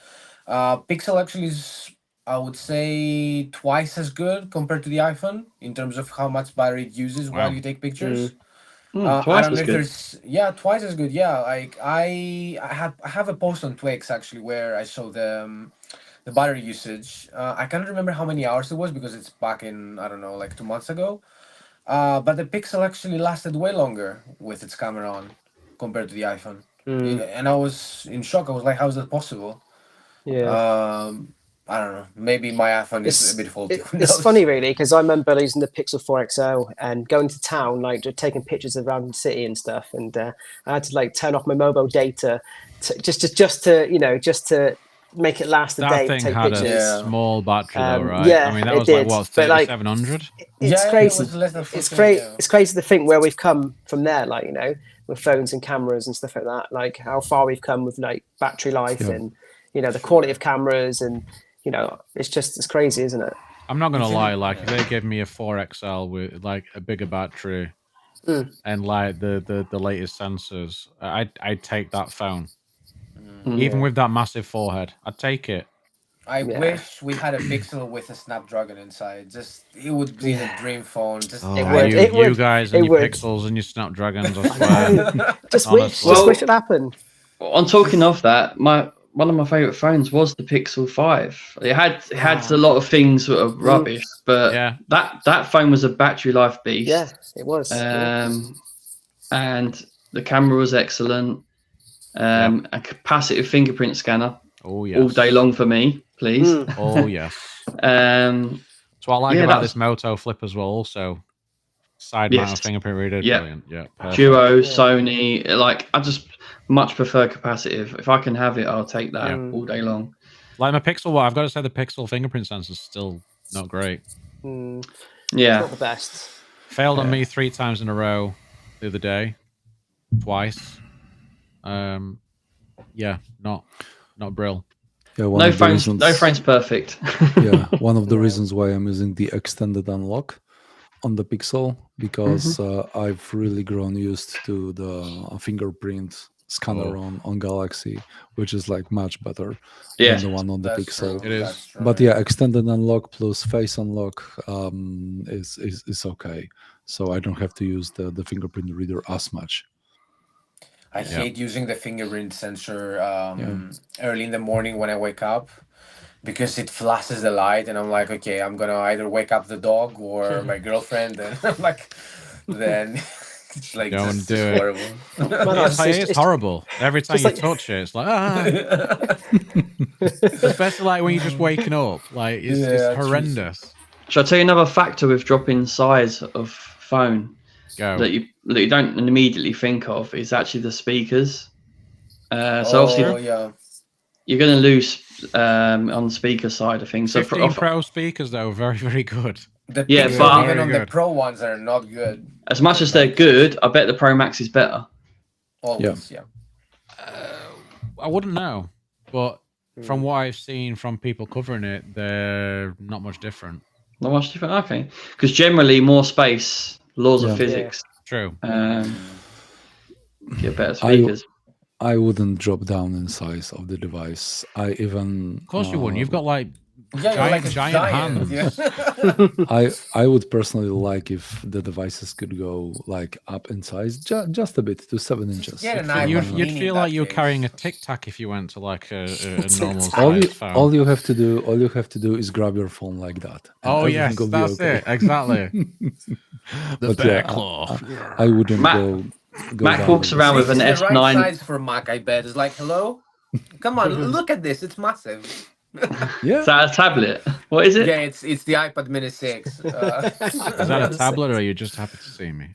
Pixel actually is, I would say, twice as good compared to the iPhone in terms of how much battery it uses while you take pictures. Twice as good. Twice as good. Yeah, like I have a post on Twix actually where I show the battery usage. I can't remember how many hours it was because it's back in, I don't know, like 2 months ago. But the Pixel actually lasted way longer with its camera on compared to the iPhone. And I was in shock. I was like, how is that possible? I don't know. Maybe my iPhone is a bit faulty. It's funny, really, because I remember using the Pixel 4 XL and going to town, like just taking pictures around the city and stuff. And I had to like turn off my mobile data just to make it last a day. That thing take had pictures. a small battery, though, right? Yeah, I mean, that it was did. like what, But, like, 3700? It's crazy. It was less than It's 14, crazy. It's crazy to think where we've come from there. Like with phones and cameras and stuff like that. Like how far we've come with like battery life and the quality of cameras and it's crazy, isn't it? I'm not gonna lie. Like if they give me a 4XL with like a bigger battery and like the latest sensors, I'd take that phone. Even with that massive forehead, I'd take it. I wish we had a Pixel with a Snapdragon inside. It would be the dream phone. You guys and your Pixels and your Snapdragons, I swear. Just wish it happened. On talking of that, one of my favorite phones was the Pixel 5. It had a lot of things that were rubbish, but that phone was a battery life beast. Yeah, it was. And the camera was excellent. A capacitive fingerprint scanner. Oh yes. All day long for me, please. Oh yes. So what I like about this Moto Flip as well, also side mount fingerprint reader. Brilliant. Yeah. Perfect. Duo, Sony. Like I just much prefer capacitive. If I can have it, I'll take that all day long. Like my Pixel, I've got to say the Pixel fingerprint sensor is still not great. Yeah, it's not the best. Failed on me 3 times in a row the other day, twice. Not brill. Yeah, no phone's perfect. Yeah, one of the reasons why I'm using the extended unlock on the Pixel, because I've really grown used to the fingerprint scanner on Galaxy, which is like much better than the one on the Pixel. True. It is. But yeah, extended unlock plus face unlock is okay. So I don't have to use the fingerprint reader as much. I hate using the fingerprint sensor early in the morning when I wake up because it flashes the light, and I'm like, okay, I'm gonna either wake up the dog or my girlfriend, and I'm like, then it's like Don't just do it. horrible. It's horrible. Every time you like- touch it, it's like especially like when you're just waking up, like it's horrendous. Shall I tell you another factor with dropping size of phone Go. that you don't immediately think of is actually the speakers. So obviously you're going to lose on the speaker side of things. 15 Pro speakers though, very, very good. The Yeah, Pixel, but- even on Very the good. Pro ones are not good. As much as they're good, I bet the Pro Max is better. Always, I wouldn't know, but from what I've seen from people covering it, they're not much different. Not much different. Okay, because generally more space, laws of physics. True. Get better speakers. I wouldn't drop down in size of the device. I even. Of course you wouldn't. You've got like you're like a giant hands. Yeah. I would personally like if the devices could go like up in size just a bit to 7 inches. Get an iPhone You'd mini feel in like that you were case. carrying a Tic Tac if you went to like a normal all sized phone. all you have to do is grab your phone like that. and Oh everything yes, will be that's okay. it. Exactly. The But bear yeah, claw. I wouldn't Mac- go Mac down walks in around with This an is the S9. right size for Mac, I bet. It's like, hello? Come on, look at this. It's massive. Yeah, Is that a tablet? What is it? Yeah, it's the iPad Mini 6. Is that a tablet or are you just happy to see me?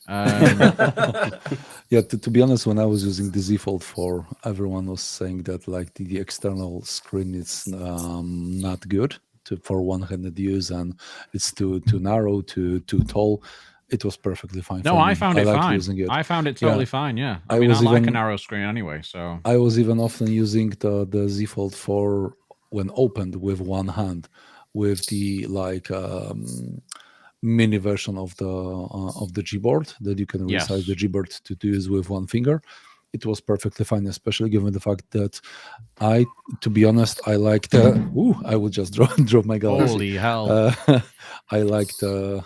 yeah. To be honest, when I was using the Z Fold 4, everyone was saying that like the external screen is not good for one-handed use, and it's too narrow, too tall. It was perfectly fine. No, for I me. found it liked fine. using it. I found it totally fine. Yeah, I I mean, I was like a even- narrow screen anyway. So I was even often using the Z Fold 4 when opened with one hand, with the like mini version of the Gboard that you can resize the Gboard to use with one finger. It was perfectly fine, especially given the fact that to be honest, I like the. I would just drop my Galaxy. holy hell! I like the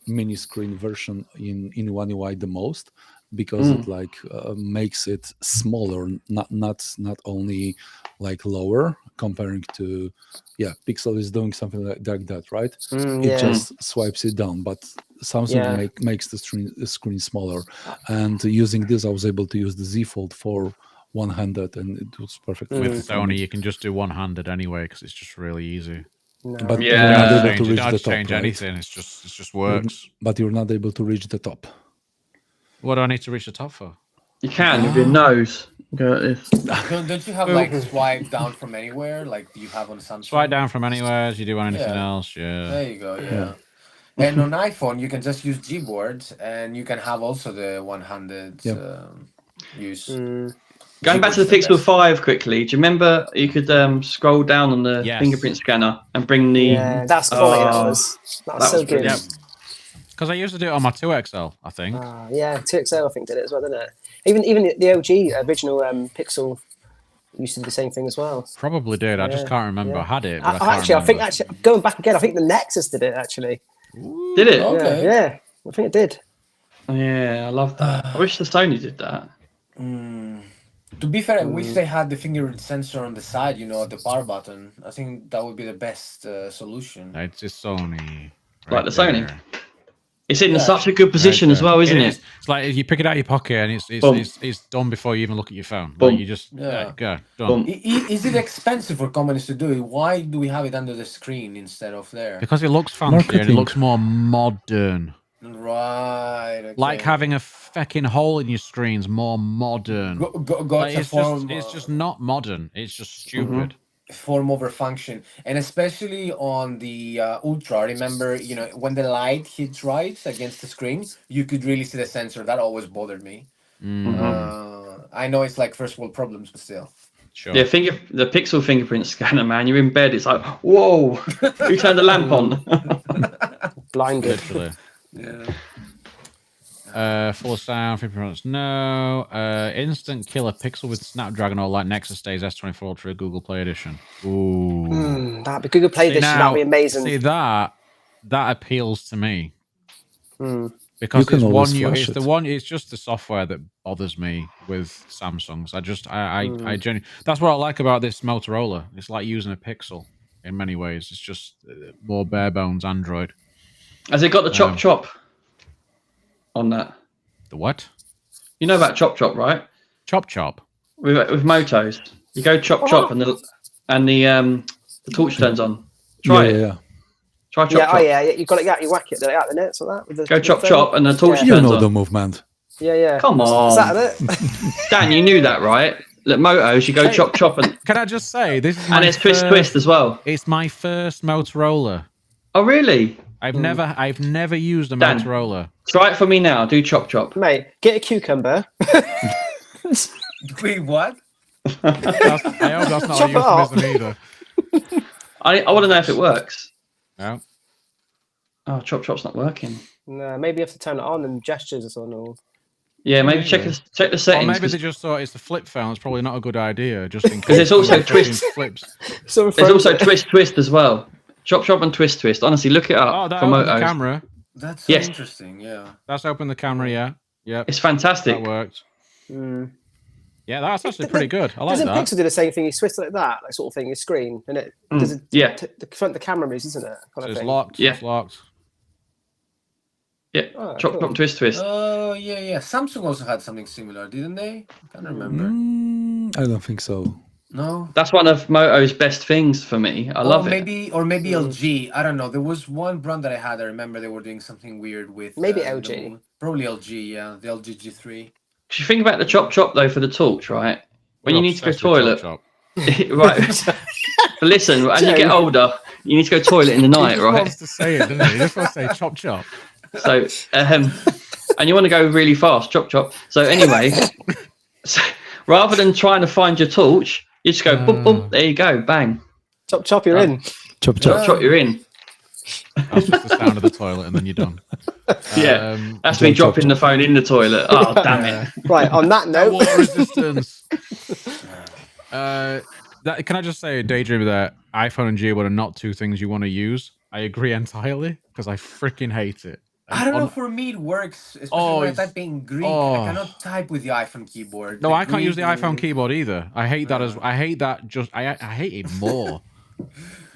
mini screen version in One UI the most because it like makes it smaller, not only like lower comparing to Pixel is doing something like that, right? It just swipes it down, but Samsung makes the screen smaller. And using this, I was able to use the Z Fold for one-handed, and it was perfect. With Sony, you can just do one-handed anyway because it's just really easy. But Yeah. you're not able to You reach don't the top, change right? anything. It just works. But you're not able to reach the top. What do I need to reach the top for? You can with your nose. Go like this. Don't you have like swipe down from anywhere like you have on Samsung? Swipe down from anywhere as you do on anything else. Yeah. There you go. Yeah. And on iPhone, you can just use Gboard, and you can have also the one-handed use. Going back to the Pixel 5 quickly, do you remember you could scroll down on the Yes. fingerprint scanner and bring the... Yeah, that's quality. That was so was good. Yeah. Because I used to do it on my 2XL, I think. Yeah, 2XL I think did it as well, didn't it? Even the OG original Pixel used to do the same thing as well. Probably did. I just can't remember. I had it, but I can't I think remember. going back again, I think the Nexus did it actually. Did it? Okay. Yeah, I think it did. Yeah, I love that. I wish the Sony did that. To be fair, I wish they had the fingerprint sensor on the side, the power button. I think that would be the best solution. It's just Sony. Like the Sony? there. It's in such a good position Right as well, isn't it? It's like if you pick it out of your pocket and Boom. it's done before you even look at your phone. Boom. Like you just go done. Boom. Is it expensive for companies to do it? Why do we have it under the screen instead of there? Because it looks fancy and it Marketing. looks more modern. Right. Okay. Like having a fucking hole in your screen's more modern. Got Like, a it's just not modern. It's just stupid. form over function, and especially on the Ultra. I remember, when the light hits right against the screen, you could really see the sensor. That always bothered me. I know it's like first world problems, but still. Sure. Yeah, the Pixel fingerprint scanner, man. You're in bed. It's like, whoa! Who turned the lamp on? Blinded. Literally. Yeah. Full of sound, fingerprints, no. Instant killer pixel with Snapdragon or like Nexus Days S24 Ultra Google Play Edition. Ooh. That'd be Google Play Edition. That'd be amazing. See that appeals to me. Because can it's always one you flash it's the it. one it's just the software that bothers me with Samsungs. I genuinely, that's what I like about this Motorola. It's like using a Pixel in many ways. It's just more bare bones Android. Has it got the chop chop on that? The what? You know about chop chop, right? Chop chop. With Motos, you go chop chop and the torch turns on. Try it. Yeah. Try chop Yeah, chop. oh yeah, you got it out, you whack it out the nets like that. With the, Go with the chop phone. chop and the torch Yeah. You turns know on. the movement. Yeah. Come Is on, that it? Dan, you knew that, right? Look, Motos, you go Hey. chop chop and Can I just say this is my there's twist twist as well. It's my first Motorola. Oh really? I've never used a Dan. Motorola. Try it for me now. Do chop chop. Mate, get a cucumber. Wait, what? I hope that's not Chop a it up. euphemism either. I want to know if it works. No. Oh, chop chop's not working. No, maybe you have to turn it on and gestures or something. Or... Yeah, maybe check Maybe. the Or settings. maybe they just thought it's the flip phone. It's probably not a good idea, just in case. there's also someone fucking twist. flips. Someone There's throws also it. twist twist as well. Chop chop and twist twist. Honestly, look it Oh, up that for opened the Motos. camera. That's so Yes. interesting. Yeah. That's opened the camera. Yeah. Yep. It's fantastic. That worked. Mm. Yeah, that's actually pretty good. I like Doesn't that. Pixel do the same thing? You twist it like that, like sort of thing, your screen, and it Mm, does it. yeah. The front of the camera moves, isn't it? Kind So of it's thing. locked. Yeah. It's locked. Yeah. Oh, Chop cool. chop and twist twist. Oh, yeah. Samsung also had something similar, didn't they? I can't remember. I don't think so. No. That's one of Moto's best things for me. I love it. Or maybe Mm. LG. I don't know. There was one brand that I had. I remember they were doing something weird with. Maybe the LG. movie. Probably LG. Yeah, the LG G3. If you think about the chop chop though for the torch, right? When We're you need to go obsessed with toilet, Chop right? But listen, as you get older, you need to go toilet in the Chop. He night, just right? wants to say it, doesn't he? He just wants to say chop chop. So, and you want to go really fast, chop chop. So anyway, so, rather than trying to find your torch, you just go boom, boom. There you go, bang, Chop, chop, you're in. Chop chop chop. chop. You're in. That's just the sound of the toilet, and then you're done. Yeah, that's me chop, chop, dropping the phone in the toilet. Oh damn it! Right, on that note. Water resistance. Can I just say, Daydream, that iPhone and Geoboard are not two things you want to use. I agree entirely because I freaking hate it. I don't know. For me, it works, especially Oh, when I it's- type in Greek. oh. I cannot type with the iPhone keyboard. No, The I can't use the Greek iPhone is- keyboard either. I hate that as I hate that. I hate it more.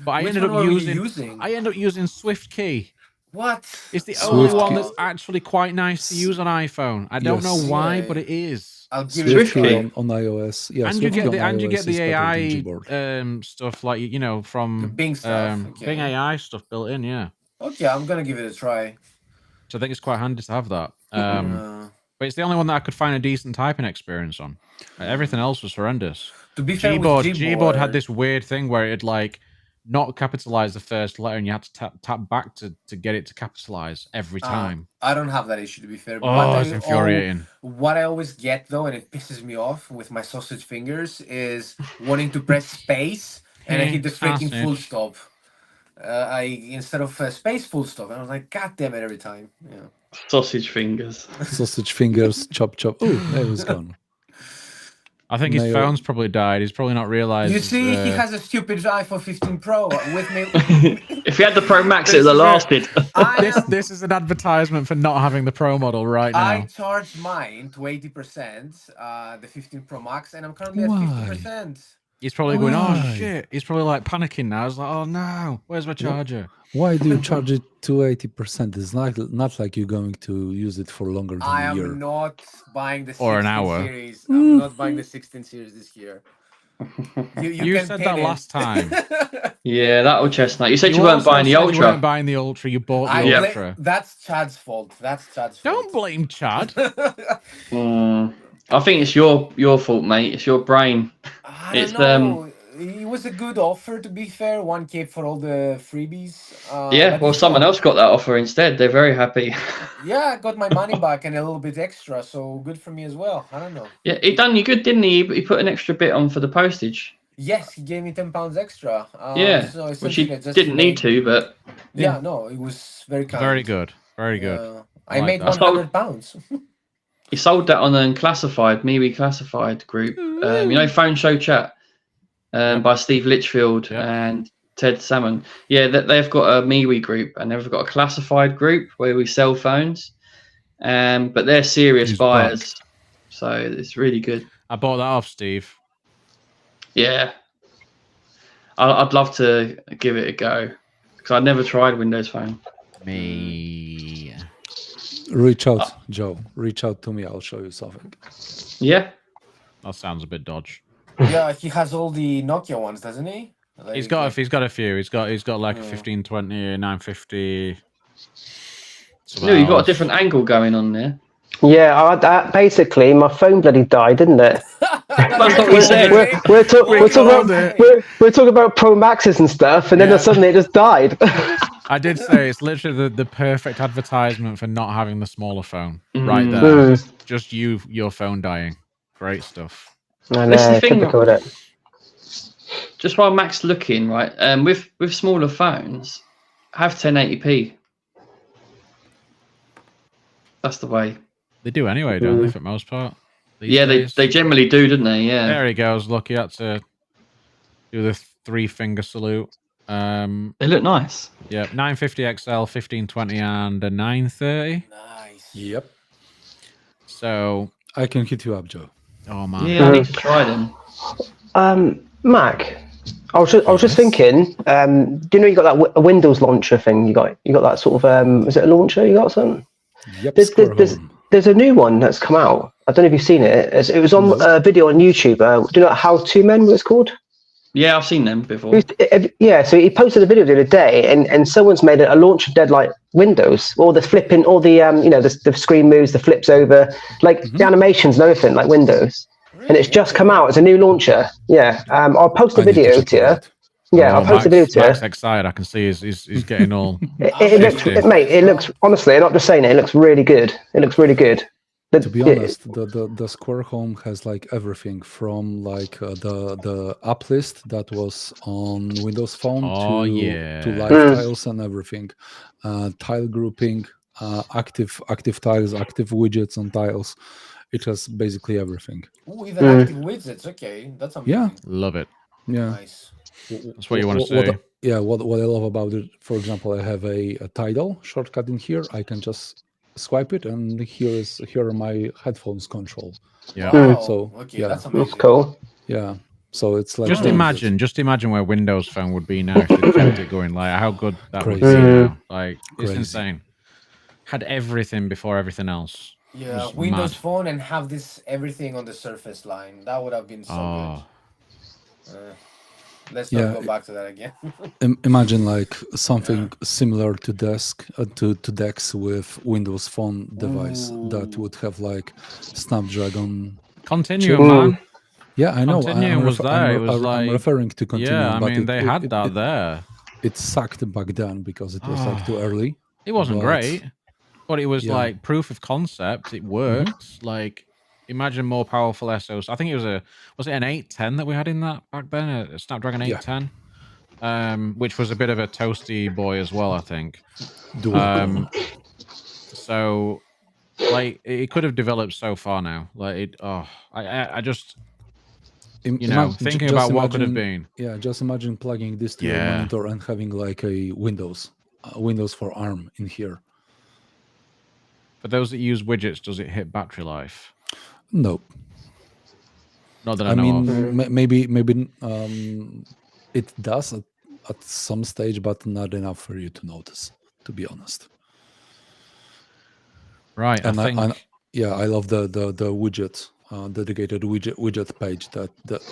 But I Which ended one up were you using. using? I end up using Swift Key. What? It's the Swift only one Key. that's actually quite nice to use on iPhone. I don't know Yes. why, Yeah. but it is. I'll give it a Swift Swift try. key. key on iOS. Yeah, And you Swift get key the on and you iOS get the is better than AI Gboard. stuff like The from Bing stuff. Okay. Bing AI stuff built in. Yeah, Okay, I'm gonna give it a try. so I think it's quite handy to have that. Uh, But it's the only one that I could find a decent typing experience on. Everything else was horrendous. to be fair, Gboard had this weird thing where it'd like not capitalize the first letter, and you had to tap back to get it to capitalize every time. I don't have that issue, to be fair. Oh, it's infuriating. What I always get though, and it pisses me off with my sausage fingers, is wanting to press space and I hit the freaking Sausage. full stop. Instead of space full stop, and I was like, God damn it, every time. Yeah. Sausage fingers. Sausage fingers, chop chop. Oh, there it was gone. I think his Mayo. phone's probably died. He's probably not realized. You see, he has a stupid iPhone 15 Pro with me. If you had the Pro Max, it would have lasted. This is an advertisement for not having the Pro model right I now. charged mine to 80%, the 15 Pro Max, and I'm currently at Why? 50%. He's probably going, oh Why? shit. He's probably like panicking now. He's like, oh no, where's my charger? Why do you charge it to 80%? It's not like you're going to use it for longer than I a year. am not buying the 16 Or an hour. series. I'm not buying the 16 series this year. You can said pin that it. last time. Yeah, that old chestnut. You said you weren't also buying the said You Ultra. weren't buying the Ultra. You bought the I Ultra. That's Chad's fault. That's Chad's Don't fault. blame Chad. I think it's your fault, mate. It's your brain. I don't It's, know. It was a good offer, to be fair. 1K for all the freebies. Yeah, but well, it's someone not. else got that offer instead. They're very happy. Yeah, I got my money back and a little bit extra, so good for me as well. I don't know. Yeah, he done you good, didn't he? He put an extra bit on for the postage. Yes, he gave me £10 extra. Yeah, so which he essentially I just didn't need made- to, but Yeah, no, it was very kind. Very good. Very good. I like made that. £100. he sold that on an classified, MeWe classified group. You know, Phone Show Chat by Steve Litchfield Yep. and Ted Salmon. Yeah, they've got a MeWe group and they've got a classified group where we sell phones. but they're serious He's buyers, so it's really good. I bought that off Steve. Yeah, I'd love to give it a go because I'd never tried Windows Phone. Me. Reach out, Joe. Reach out to me. I'll show you something. Yeah, That sounds a bit dodge. Yeah, he has all the Nokia ones, doesn't he? Like, He's got a few. He's got like a 1520, a 950. no, you got a different angle going on there. Yeah, basically my phone bloody died, didn't it? That's what we said. We're talking about Pro Maxes and stuff, and then Yeah. suddenly it just died. I did say it's literally the perfect advertisement for not having the smaller phone. Right there. Mm. Just your phone dying. Great stuff. I This is know, the thing. typical of it. Just while Mac's looking, right, with smaller phones, have 1080p. That's the way. They do anyway, don't they, for the most part? these Yeah, days? they generally do, don't they? Yeah. There he goes. Look, he had to do the 3-finger salute. They look nice. Yeah, 950 XL, 1520, and a 930. Nice. Yep. So, I can hit you up, Joe. oh man, Yeah, I need to try them. Mac, I was just thinking. Do you know you got that a Windows launcher thing? You got that sort of is it a launcher? You got something? Yep. There's a new one that's come out. I don't know if you've seen it. It was on a video on YouTube. Do you know How To Men? What it's called? Yeah, I've seen them before. Yeah, so he posted a video the other day, and someone's made a launcher dead like Windows, all the flipping, all the the screen moves, the flips over, like the animations and everything like Windows. Really? And it's just come out as a new launcher. Yeah, I'll post a I need to video check to you. it out. Yeah, I'll post a video to Max you. excited. I can see he's getting all. It looks, mate. It looks honestly. I'm not just saying it. It looks really good. It looks really good. To be honest, the Square Home has like everything from like the app list that was on Windows Phone to live tiles and everything, tile grouping, active tiles, active widgets on tiles. It has basically everything. Ooh, even active widgets. Okay, that's amazing. Yeah. Love it. Yeah. Nice. That's what you want to see. What I love about it, for example, I have a tidal shortcut in here. I can just swipe it, and here are my headphones control. Yeah. Wow. So, Okay, yeah. that's amazing. That's cool. Yeah. So it's like Just imagine where Windows Phone would be now if they kept it going. Like how good that would be now. Like it's Crazy. insane. Had everything before everything else. Yeah, was Windows mad. Phone and have this everything on the Surface line. That would have been so good. Let's not go back to that again. Imagine like something similar to Dex with Windows Phone device that would have like Snapdragon. Continuum, man. Yeah, I know. Continuum was there. It was I'm like referring to Continuum. yeah. I but mean, they had that there. It sucked back then because it was like too early. It wasn't but- great, but it was Yeah. like proof of concept. It worked. Like imagine more powerful SOS. I think it was it an 810 that we had in that back then, a Snapdragon 810, which was a bit of a toasty boy as well, I think. So like it could have developed so far now. Like I just thinking about what could have been. Yeah, just imagine plugging this to your Yeah. monitor and having like a Windows for ARM in here. For those that use widgets, does it hit battery life? No, Not that I I know mean of. maybe it does at some stage, but not enough for you to notice. To be honest. Right, And I think I love the widget, dedicated widget page.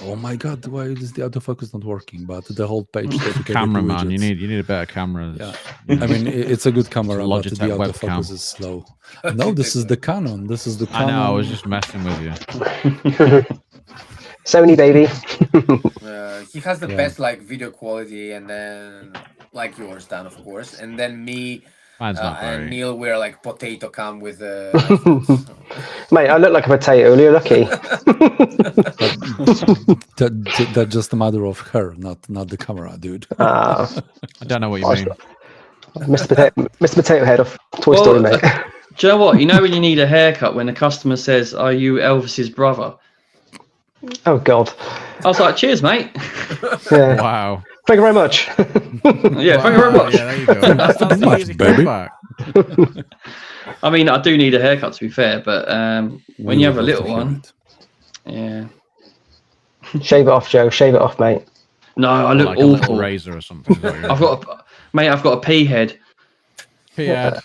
Oh my god, why is the autofocus not working? But the whole page dedicated camera to man, you widgets. need a better camera. Yeah, I mean it's a good camera, but the Logitech autofocus webcam. is slow. No, this is the Canon. This is the I Canon. know, I was just messing with you. Sony baby. He has the Yeah. best like video quality, and then like yours, Dan, of course, and then me Mine's not and very. Neil we're like potato cam with iPhones. Mate, I look like a potato. You're lucky. That's just a matter of her, not the camera, dude. I don't know what you mean. Mr. Potato Head of Toy Story, mate. Do you know what? You know when you need a haircut when the customer says, "Are you Elvis's brother?" Oh God. I was like, "Cheers, mate." Yeah. Wow. Thank you very much. Yeah, thank you very much. Yeah, there you go. That's the much, easy baby. comeback. I mean, I do need a haircut, to be fair, but when you have a We'll love little to hear one, it. yeah. Shave it off, Joe. Shave it off, mate. No, I look like a little awful. razor or something. Is what you're I've got a pea head, P-head.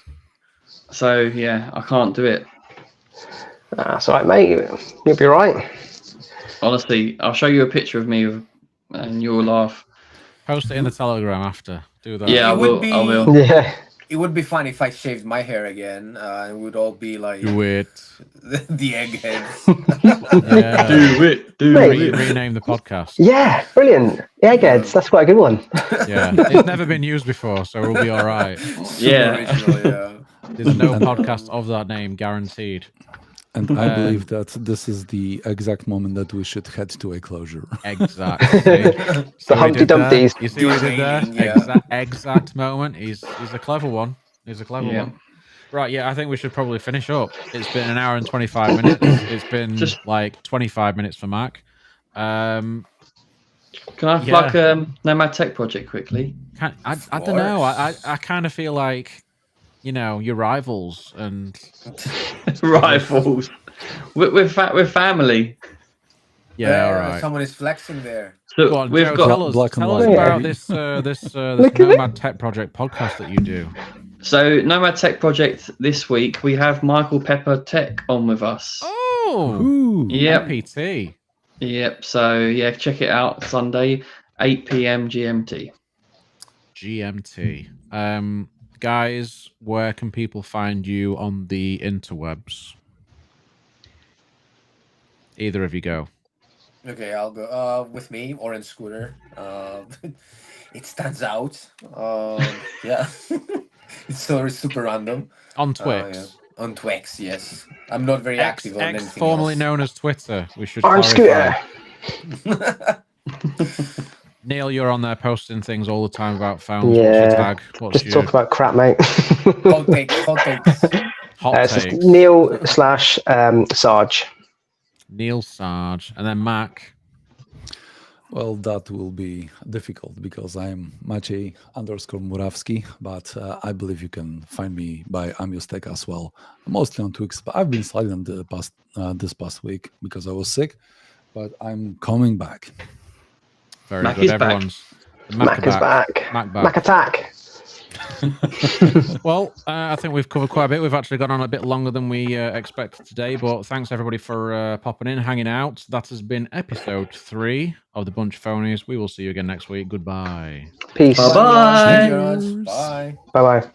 so yeah, I can't do it. That's all right, mate. You'll be all right. Honestly, I'll show you a picture of me, and you'll laugh. Post it in the Telegram after. Do that. Yeah, I It would will. I will. Yeah. It would be fun if I shaved my hair again. It would all be like Do it. the eggheads. Yeah. Do it. Do Mate. it. Rename the podcast. Yeah, brilliant. Eggheads, that's quite a good one. Yeah. It's never been used before, so we'll be all right. Yeah. Original, yeah. There's no podcast of that name guaranteed. And I believe that this is the exact moment that we should head to a closure. Exactly. The Humpty Dumpties. You see what he did there? Yeah. Exact moment. He's a clever one. He's a clever Yeah. one. Right, yeah, I think we should probably finish up. It's been an hour and 25 minutes. It's been like 25 minutes for Mac. Can I Yeah. plug Nomad Tech Project quickly? I don't know. I kind of feel like, you know, your rivals and Rivals. We're family. yeah, all right. Someone is flexing there. Look, Go on, we've Joe, got tell us black and about white. this Look at Nomad Tech Project podcast that you do. so Nomad Tech Project this week. We have Michael Pepper Tech on with us. Oh, Ooh. Yep. PT. Yep. So yeah, check it out Sunday, 8 p.m. GMT. GMT. Guys, where can people find you on the interwebs? Either of you go. Okay, I'll go. With me, Orange Scooter. It stands out. Yeah, it's so super random. On Twix. Yeah. On Twix, yes. I'm not very active on anything formerly else. known as Twitter. We should Orange clarify. Scooter. Neil, you're on there posting things all the time about phones. Yeah. What's your tag? What's Just your talk about crap, mate. Hot takes. hot It's just takes? Neil/Sarge. Neil Sarge. And then Mac. Well, that will be difficult because I'm Maciej_Murawski, but I believe you can find me by Amiustech as well. Mostly on Twix, but I've been silent this past week because I was sick, but I'm coming back. Very Mac good. is back. Everyone's Mac is back. Mac back. Mac attack. Well, I think we've covered quite a bit. We've actually gone on a bit longer than we expected today, but thanks everybody for popping in, hanging out. That has been episode 3 of the Bunch of Phonies. We will see you again next week. Goodbye. Peace. Bye-bye. Bye. Bye-bye.